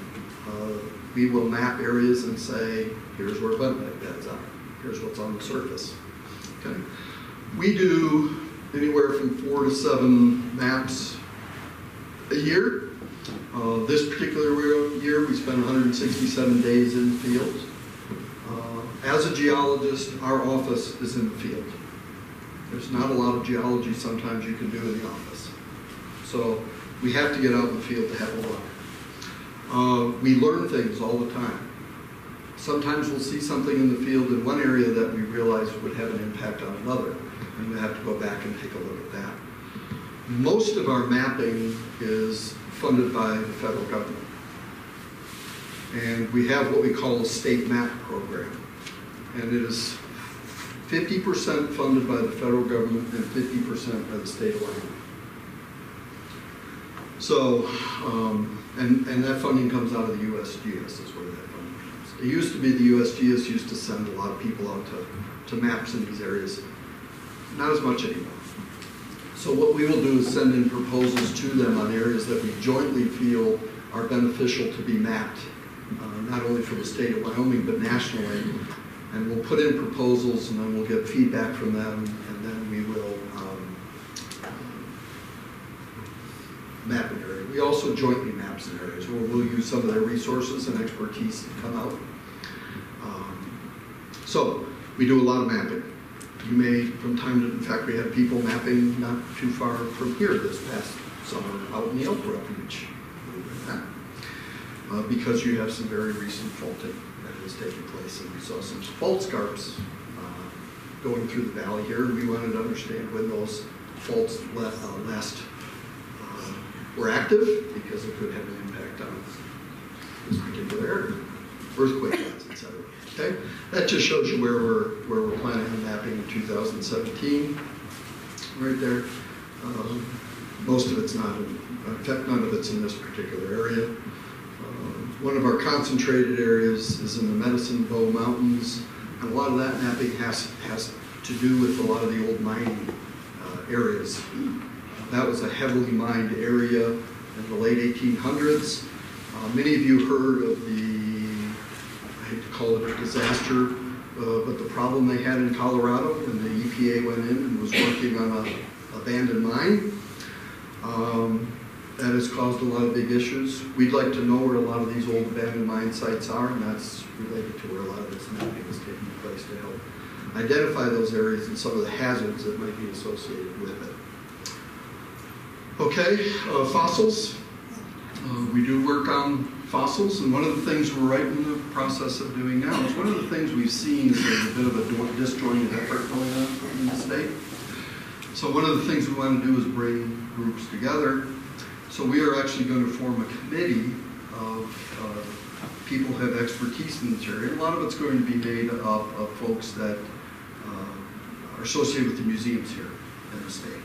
We will map areas and say, here's where bentonite beds are. Here's what's on the surface. Okay. We do anywhere from 4 to 7 maps a year. This particular year, we spent 167 days in the field. As a geologist, our office is in the field. There's not a lot of geology sometimes you can do in the office. So we have to get out in the field to have a look. We learn things all the time. Sometimes we'll see something in the field in one area that we realize would have an impact on another, and we have to go back and take a look at that. Most of our mapping is funded by the federal government. And we have what we call a state map program. And it is 50% funded by the federal government and 50% by the state of Wyoming. So, and that funding comes out of the USGS is where that funding comes. It used to be the USGS used to send a lot of people out to maps in these areas. Not as much anymore. So what we will do is send in proposals to them on areas that we jointly feel are beneficial to be mapped, not only for the state of Wyoming, but nationally. And we'll put in proposals, and then we'll get feedback from them, and then we will map an area. We also jointly map some areas where we'll use some of their resources and expertise to come out. So we do a lot of mapping. You may, from time to, in fact, we had people mapping not too far from here this past summer out in the Elk Refuge, because you have some very recent faulting that is taking place, and we saw some fault scarps going through the valley here, and we wanted to understand when those faults last were active, because it could have an impact on this particular area, earthquake, etc. Okay, that just shows you where we're planning on mapping in 2017. Right there, most of it's not. In fact, none of it's in this particular area. One of our concentrated areas is in the Medicine Bow Mountains, and a lot of that mapping has to do with a lot of the old mining areas. That was a heavily mined area in the late 1800s. Many of you heard of I hate to call it a disaster, but the problem they had in Colorado when the EPA went in and was working on an abandoned mine. That has caused a lot of big issues. We'd like to know where a lot of these old abandoned mine sites are, and that's related to where a lot of this mapping is taking place to help identify those areas and some of the hazards that might be associated with it. Okay, fossils. We do work on fossils, and one of the things we're right in the process of doing now is one of the things we've seen is there's a bit of a disjointed effort going on in the state. So one of the things we want to do is bring groups together. So we are actually going to form a committee of people who have expertise in this area. A lot of it's going to be made up of folks that are associated with the museums here in the state.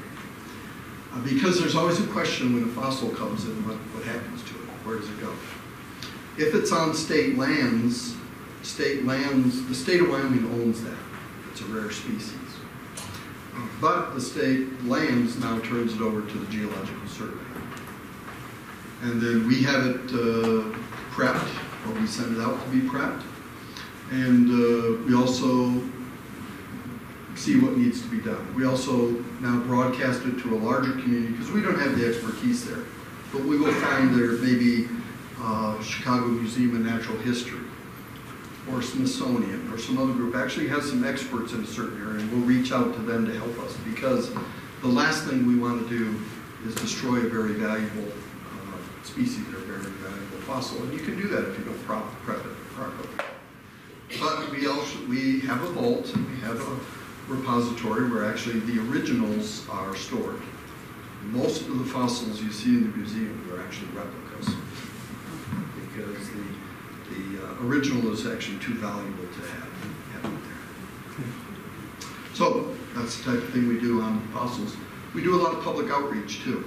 Because there's always a question when a fossil comes in, what happens to it? Where does it go? If it's on state lands, the state of Wyoming owns that. It's a rare species. But the state lands now turns it over to the Geological Survey. And then we have it prepped, or we send it out to be prepped. And we also see what needs to be done. We also now broadcast it to a larger community because we don't have the expertise there. But we will find there maybe Chicago Museum of Natural History or Smithsonian or some other group actually has some experts in a certain area, and we'll reach out to them to help us, because the last thing we want to do is destroy a very valuable species or a very valuable fossil, and you can do that if you don't prep it properly. But we have a vault, and we have a repository where actually the originals are stored. Most of the fossils you see in the museum are actually replicas, because the original is actually too valuable to have it there. So that's the type of thing we do on fossils. We do a lot of public outreach too.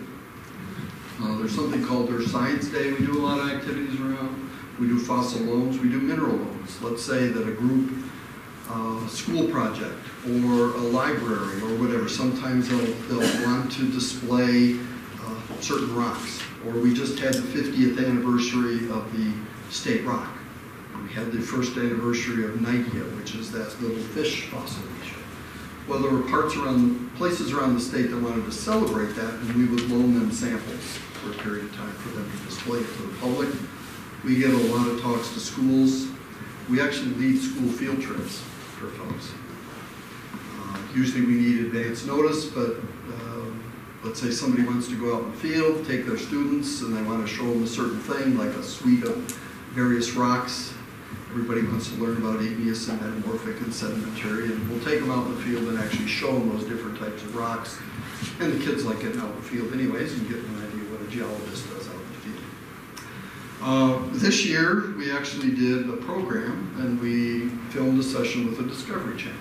There's something called Earth Science Day we do a lot of activities around. We do fossil loans, we do mineral loans. Let's say that a group, school project or a library or whatever, sometimes they'll want to display certain rocks. Or we just had the 50th anniversary of the state rock. We had the first anniversary of Nigia, which is that little fish fossil we showed. Well, there were places around the state that wanted to celebrate that, and we would loan them samples for a period of time for them to display it to the public. We get a lot of talks to schools. We actually lead school field trips for folks. Usually we need advance notice, but let's say somebody wants to go out in the field, take their students, and they want to show them a certain thing, like a suite of various rocks. Everybody wants to learn about igneous and metamorphic and sedimentary, and we'll take them out in the field and actually show them those different types of rocks. And the kids like getting out in the field anyways and getting an idea what a geologist does out in the field. This year, we actually did a program, and we filmed a session with the Discovery Channel.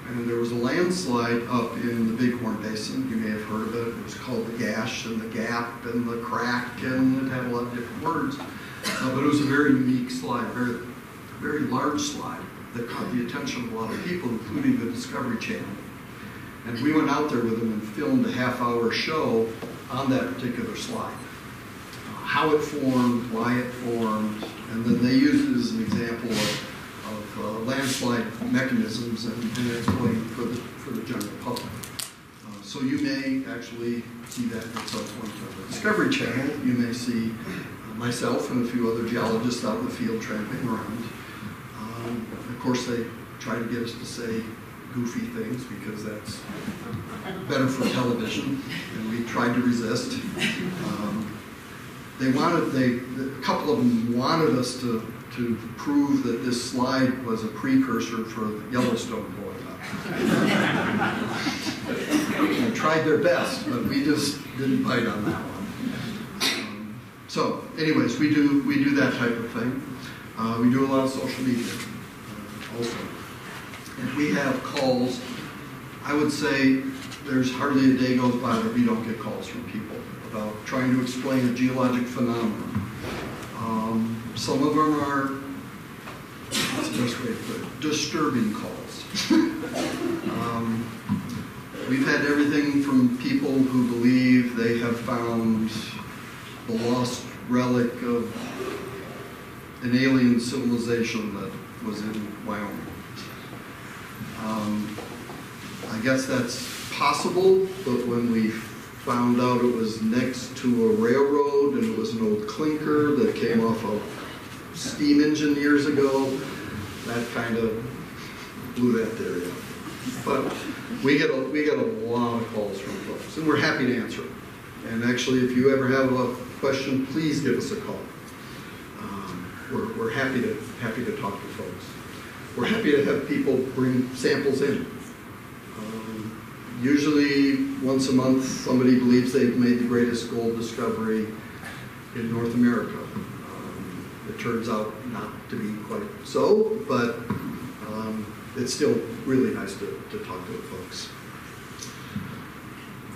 And there was a landslide up in the Bighorn Basin. You may have heard of it. was called the gash and the gap and the crack, and it had a lot of different words. But it was a very unique slide, very large slide that caught the attention of a lot of people, including the Discovery Channel. And we went out there with them and filmed a half-hour show on that particular slide. How it formed, why it formed, and then they used it as an example of landslide mechanisms and explained for the general public. So you may actually see that at some point on the Discovery Channel. You may see myself and a few other geologists out in the field tramping around. Of course, they try to get us to say goofy things because that's better for television, and we tried to resist. A couple of them wanted us to prove that this slide was a precursor for Yellowstone blowing up. They tried their best, but we just didn't bite on that one. So, anyways, we do that type of thing. We do a lot of social media also. And we have calls. I would say there's hardly a day goes by that we don't get calls from people about trying to explain a geologic phenomenon. Some of them are, what's the best way to put it, disturbing calls. We've had everything from people who believe they have found the lost relic of an alien civilization that was in Wyoming. I guess that's possible, but when we found out it was next to a railroad and it was an old clinker that came off a steam engine years ago, that kind of blew that theory up. But we get a lot of calls from folks, and we're happy to answer them. And actually, if you ever have a question, please give us a call. We're happy to talk to folks. We're happy to have people bring samples in. Usually, once a month, somebody believes they've made the greatest gold discovery in North America. It turns out not to be quite so, but it's still really nice to talk to the folks.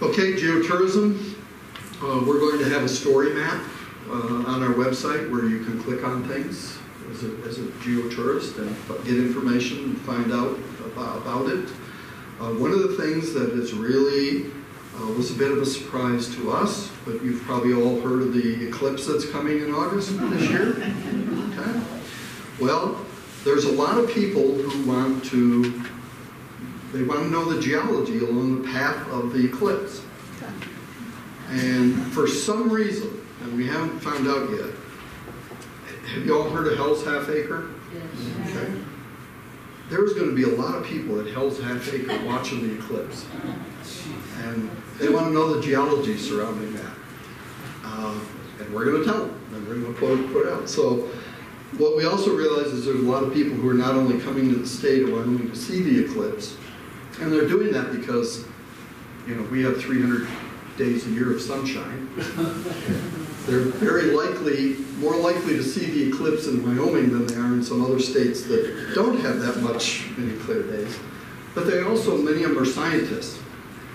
Okay, geotourism. We're going to have a story map on our website where you can click on things as a geotourist and get information and find out about it. One of the things that is really was a bit of a surprise to us, but you've probably all heard of the eclipse that's coming in August this year. Okay. Well, there's a lot of people who want to know the geology along the path of the eclipse. And for some reason, and we haven't found out yet, have you all heard of Hell's Half Acre? Yes. Okay. There's going to be a lot of people at Hell's Half Acre watching the eclipse. And they want to know the geology surrounding that. And we're going to tell them, and we're going to put it out. So what we also realize is there's a lot of people who are not only coming to the state of Wyoming to see the eclipse, and they're doing that because, we have 300 days a year of sunshine. They're more likely to see the eclipse in Wyoming than they are in some other states that don't have that many clear days. But many of them are scientists,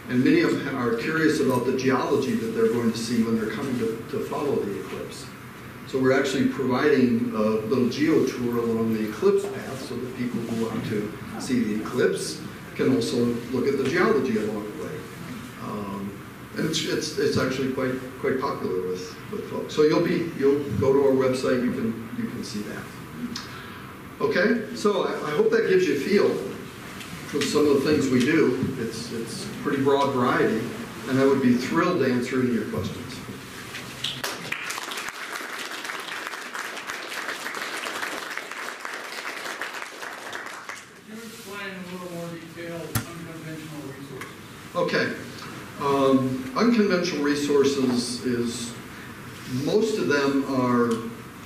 and many of them are curious about the geology that they're going to see when they're coming to follow the eclipse. So we're actually providing a little geo-tour along the eclipse path so that people who want to see the eclipse can also look at the geology along the way. And it's actually quite popular with folks. So you'll go to our website, you can see that. Okay, so I hope that gives you a feel for some of the things we do. It's a pretty broad variety, and I would be thrilled to answer any of your questions. Can you explain in a little more detail unconventional resources? Okay. Unconventional resources is, most of them are,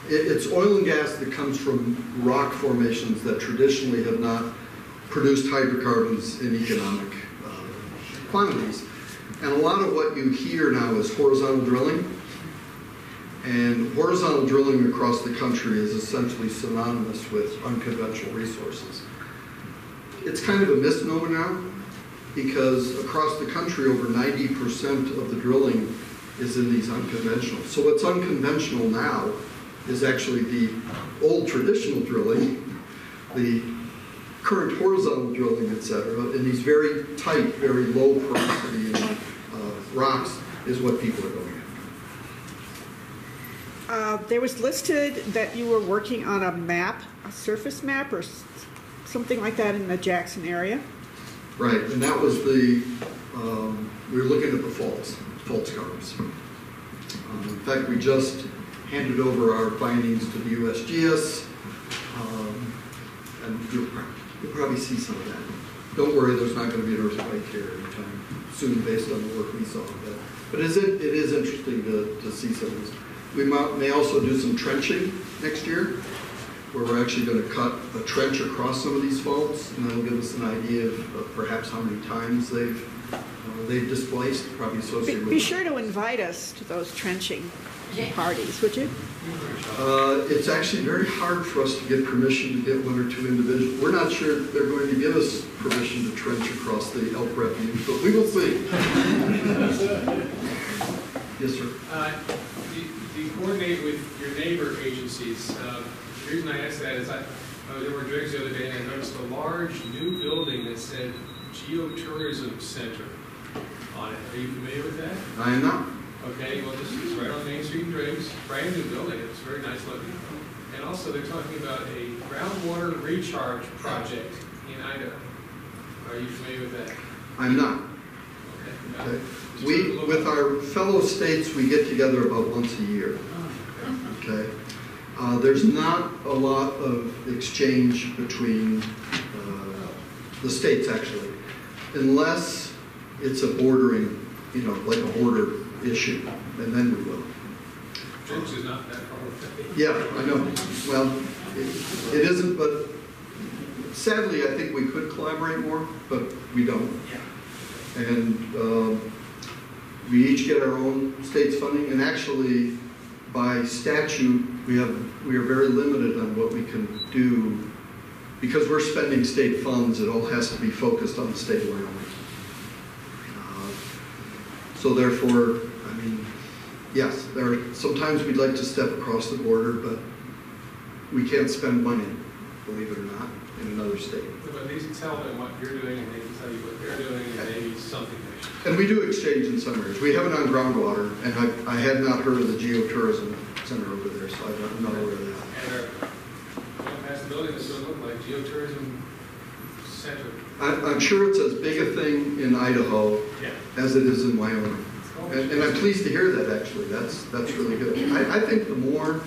it's oil and gas that comes from rock formations that traditionally have not produced hydrocarbons in economic quantities. And a lot of what you hear now is horizontal drilling. And horizontal drilling across the country is essentially synonymous with unconventional resources. It's kind of a misnomer now. because across the country, over 90% of the drilling is in these unconventional. So what's unconventional now is actually the old traditional drilling, the current horizontal drilling, et cetera, and these very tight, very low porosity rocks is what people are going after. There was listed that you were working on a map, a surface map or something like that in the Jackson area. Right, and that was the, we were looking at the fault scarps. In fact, we just handed over our findings to the USGS, and you'll probably see some of that. Don't worry, there's not going to be an earthquake here anytime soon based on the work we saw. But it is interesting to see some of this. We may also do some trenching next year, where we're actually going to cut a trench across some of these faults, and that'll give us an idea of perhaps how many times they've displaced, probably associated with. Be sure to invite us to those trenching parties, would you? It's actually very hard for us to get permission to get one or two individuals. We're not sure if they're going to give us permission to trench across the elk refuge, but we will see. Yes, sir. Do you coordinate with your neighbor agencies? The reason I asked that is I was over at Driggs the other day and I noticed a large new building that said Geotourism Center on it. Are you familiar with that? I am not. Okay, well this is right on Main Street in Driggs, brand new building. It's very nice looking. And also they're talking about a groundwater recharge project in Idaho. Are you familiar with that? I'm not. Okay. Okay. With our fellow states, we get together about once a year. Okay. There's not a lot of exchange between the states, actually, unless it's a bordering, like a border issue, and then we will. Driggs is not that far away. Yeah, I know. Well, it isn't, but sadly, I think we could collaborate more, but we don't. Yeah. And we each get our own state's funding, and actually, by statute, we are very limited on what we can do because we're spending state funds. It all has to be focused on the state of Wyoming. So therefore, I mean, yes, sometimes we'd like to step across the border, but we can't spend money, believe it or not, in another state. But at least tell them what you're doing, and they can tell you what they're doing, and maybe something they should. And we do exchange in some areas. We have it on groundwater, and I had not heard of the Geotourism Center over there, so I don't know where they are. And I went past the building, this would look like Geotourism Center. I'm sure it's as big a thing in Idaho as it is in Wyoming. And I'm pleased to hear that, actually. That's really good. I think the more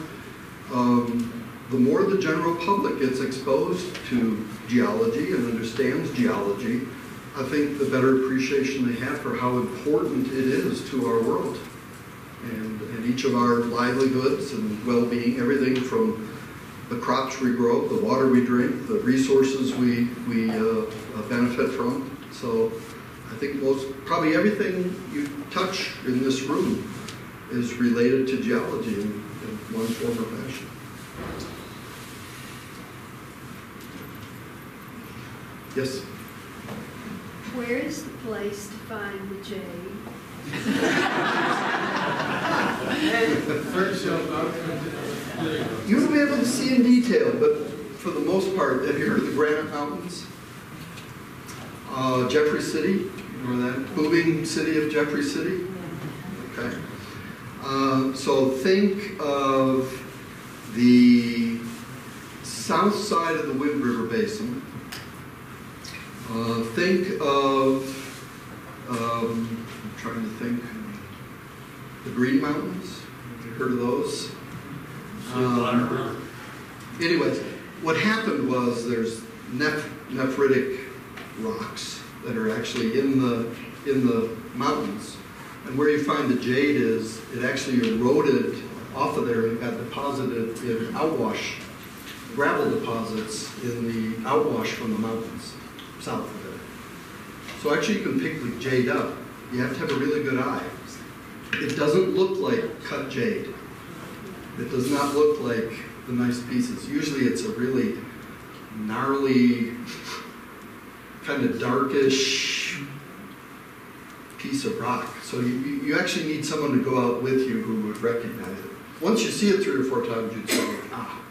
the general public gets exposed to geology and understands geology, I think the better appreciation they have for how important it is to our world and each of our livelihoods and well-being, everything from the crops we grow, the water we drink, the resources we benefit from. So I think probably everything you touch in this room is related to geology in one form or fashion. Yes? Where is the place to find the jade? You won't be able to see in detail, but for the most part, have you heard of the Granite Mountains? Jeffrey City, you know that? Booming city of Jeffrey City? Okay. So think of the south side of the Wind River Basin. Think of, I'm trying to think, the Green Mountains. Have you heard of those? Anyways, what happened was there's nephritic rocks that are actually in the mountains, and where you find the jade is it actually eroded off of there and got deposited in outwash, gravel deposits in the outwash from the mountains south of there. So actually you can pick the jade up. You have to have a really good eye. It doesn't look like cut jade. It does not look like the nice pieces. Usually it's a really gnarly, kind of darkish, piece of rock. So you actually need someone to go out with you who would recognize it. Once you see it 3 or 4 times, you'd say, ah.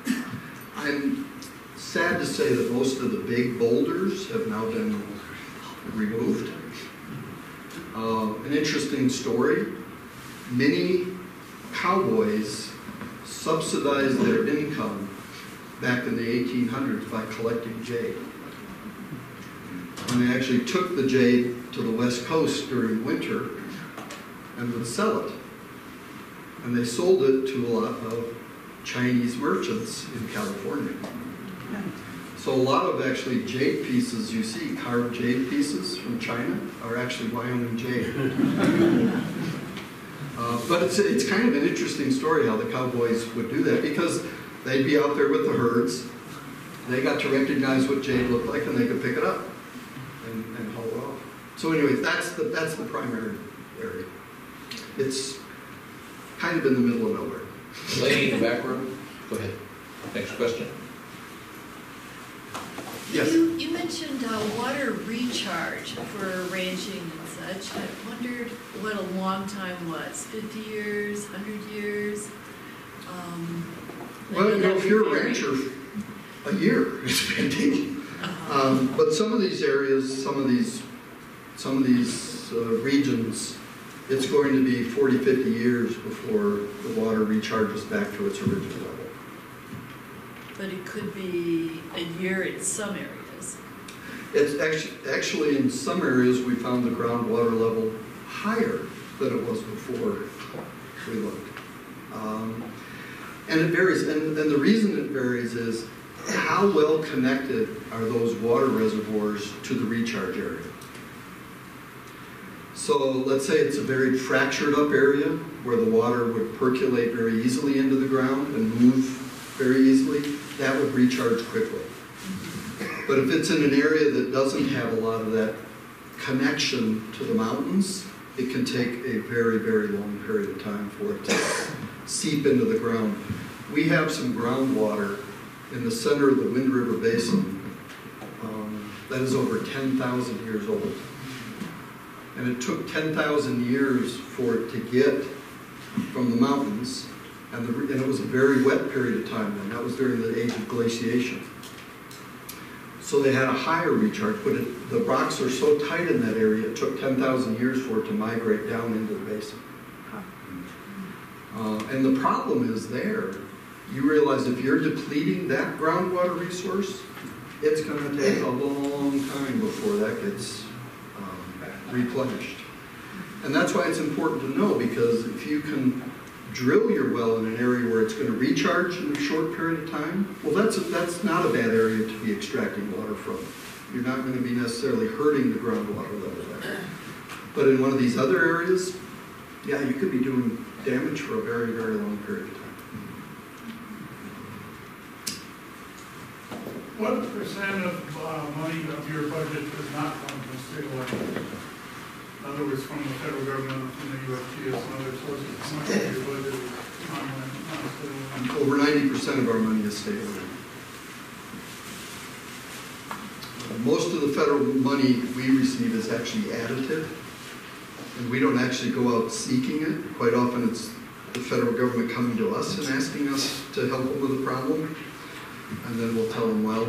I'm sad to say that most of the big boulders have now been removed. An interesting story, many cowboys subsidized their income back in the 1800s by collecting jade. And they actually took the jade to the West Coast during winter and would sell it. And they sold it to a lot of Chinese merchants in California. So a lot of actually jade pieces you see, carved jade pieces from China, are actually Wyoming jade. But it's kind of an interesting story how the cowboys would do that, because they'd be out there with the herds, they got to recognize what jade looked like, and they could pick it up and haul it off. So anyway, that's the primary area. It's kind of in the middle of nowhere. Lady in the back row, go ahead. Next question. Yes. You mentioned water recharge for ranching and such. I wondered what a long time was. 50 years, 100 years? Well, you know, if you're a rancher, a year is pending. But some of these areas, some of these regions, it's going to be 40, 50 years before the water recharges back to its original level. But it could be a year in some areas. It's actually in some areas we found the groundwater level higher than it was before we looked. And it varies, and the reason it varies is how well connected are those water reservoirs to the recharge area. So let's say it's a very fractured up area where the water would percolate very easily into the ground and move very easily, that would recharge quickly. But if it's in an area that doesn't have a lot of that connection to the mountains, it can take a very, very long period of time for it to seep into the ground. We have some groundwater in the center of the Wind River Basin that is over 10,000 years old. And it took 10,000 years for it to get from the mountains, and it was a very wet period of time then. That was during the age of glaciation. So they had a higher recharge, but the rocks are so tight in that area, it took 10,000 years for it to migrate down into the basin. And the problem is there, you realize if you're depleting that groundwater resource, it's going to take a long time before that gets replenished. And that's why it's important to know, because if you can drill your well in an area where it's going to recharge in a short period of time, well, that's not a bad area to be extracting water from. You're not going to be necessarily hurting the groundwater level there. But in one of these other areas, yeah, you could be doing damage for a very, very long period of time. What percent of money of your budget does not come from state elections? In other words, from the federal government, from the U.S.A, and other sources? How much of your budget is on state elections? Over 90% of our money is state owned. Most of the federal money we receive is actually additive, and we don't actually go out seeking it. Quite often it's the federal government coming to us and asking us to help them with a problem, and then we'll tell them, well,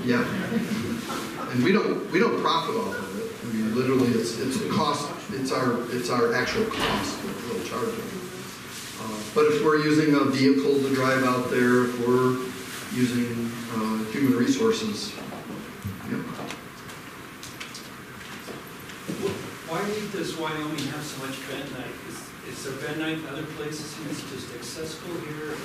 yeah. And we don't profit off of it. I mean, literally, it's the cost. It's our actual cost that we'll charge them. But if we're using a vehicle to drive out there, if we're using human resources, yeah. Why does Wyoming have so much bentonite? Is there bentonite in other places and it's just accessible here? Or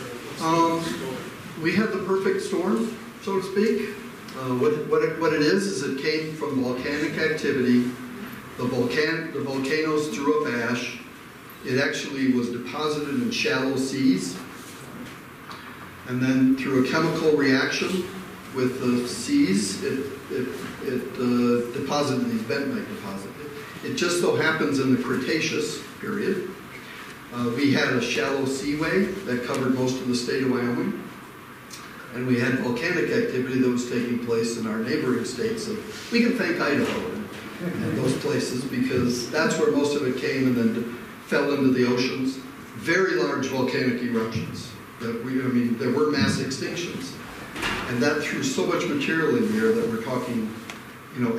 what's the story? We had the perfect storm, so to speak. What it is it came from volcanic activity. The volcanoes threw up ash. It actually was deposited in shallow seas. And then through a chemical reaction with the seas, it deposited these bentonite deposits. It just so happens in the Cretaceous period, we had a shallow seaway that covered most of the state of Wyoming. And we had volcanic activity that was taking place in our neighboring states. And we can thank Idaho. and those places, because that's where most of it came and then fell into the oceans. Very large volcanic eruptions. There were mass extinctions. And that threw so much material in here that we're talking,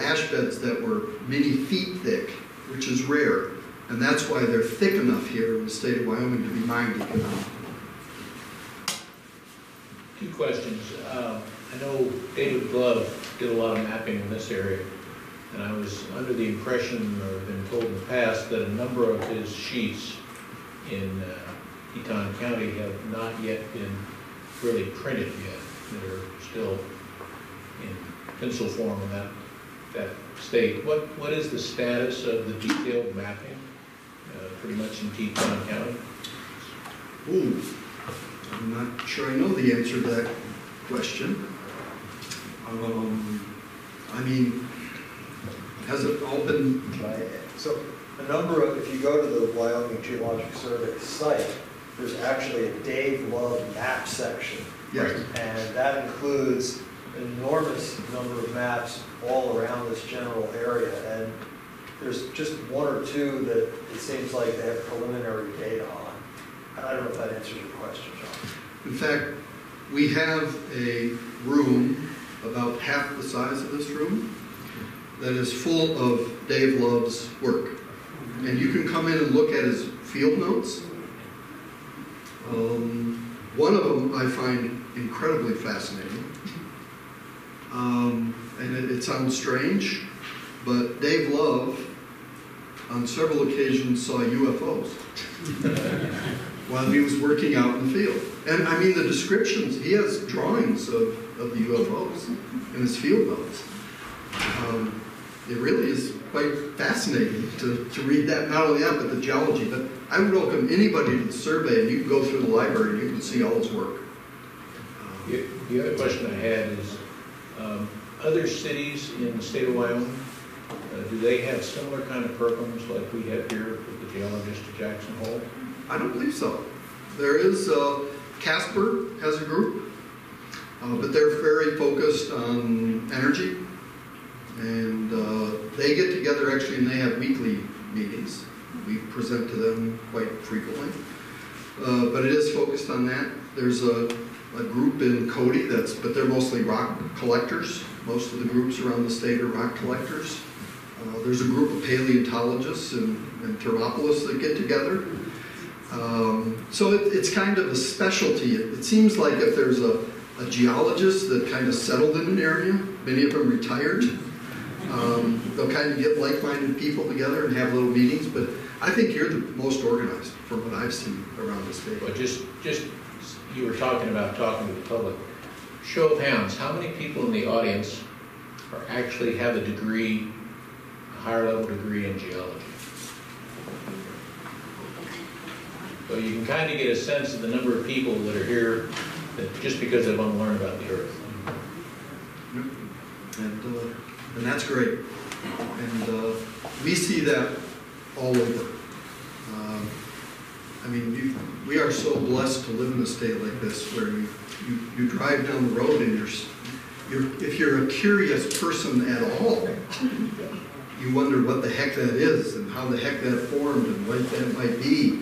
ash beds that were many feet thick, which is rare. And that's why they're thick enough here in the state of Wyoming to be mined economically. Two questions. I know David Glove did a lot of mapping in this area, and I was under the impression, or been told in the past, that a number of his sheets in Teton County have not yet been really printed yet. They're still in pencil form in that state. What is the status of the detailed mapping, pretty much in Teton County? Ooh, I'm not sure I know the answer to that question. Has it all been? So if you go to the Wyoming Geological Survey site, there's actually a Dave Love map section. Yes. And that includes an enormous number of maps all around this general area. And there's just one or two that it seems like they have preliminary data on. I don't know if that answers your question, John. In fact, we have a room about half the size of this room that is full of Dave Love's work. And you can come in and look at his field notes. One of them I find incredibly fascinating. And it sounds strange, but Dave Love on several occasions saw UFOs while he was working out in the field. And I mean the descriptions, he has drawings of the UFOs in his field notes. It really is quite fascinating to read that, not only that, but the geology. But I would welcome anybody to the survey, and you can go through the library and you can see all his work. The other question I had is, other cities in the state of Wyoming, do they have similar kind of programs like we have here with the geologist at Jackson Hole? I don't believe so. There is, Casper has a group, but they're very focused on energy. And they get together actually, and they have weekly meetings. We present to them quite frequently. But it is focused on that. There's a group in Cody but they're mostly rock collectors. Most of the groups around the state are rock collectors. There's a group of paleontologists in Territorial that get together. So it's kind of a specialty. It seems like if there's a geologist that kind of settled in an area, many of them retired, they'll kind of get like-minded people together and have little meetings, but I think you're the most organized from what I've seen around the state. Well, just you were talking about talking to the public. Show of hands, how many people in the audience actually have a degree, a higher level degree in geology? So you can kind of get a sense of the number of people that are here that just because they want to learn about the Earth. And that's great. And we see that all over. We are so blessed to live in a state like this where you drive down the road and if you're a curious person at all, you wonder what the heck that is and how the heck that formed and what that might be.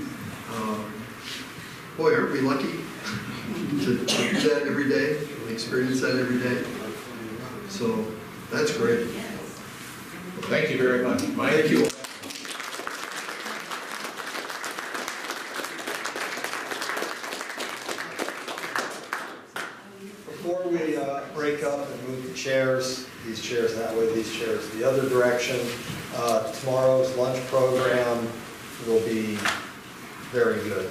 Boy, aren't we lucky to do that every day, to experience that every day. So that's great. Well, thank you very much. Thank you. Before we break up and move the chairs, these chairs that way, these chairs the other direction, tomorrow's lunch program will be very good.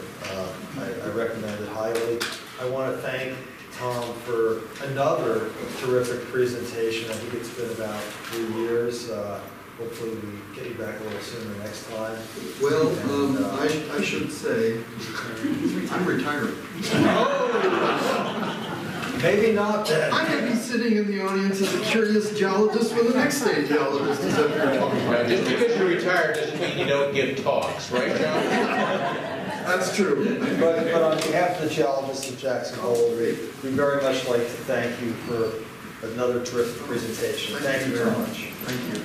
I recommend it highly. I want to thank Tom for another terrific presentation. I think it's been about 3 years. Hopefully we get you back a little sooner next time. Well, I should say, I'm retiring. Maybe not then. I may be sitting in the audience as a curious geologist when the next state geologist is up here talking. Now, just because you're retired doesn't mean you don't give talks, right, John? That's true. But on behalf of the geologists of Jackson Hole, we very much like to thank you for another terrific presentation. Thank you very much. Thank you.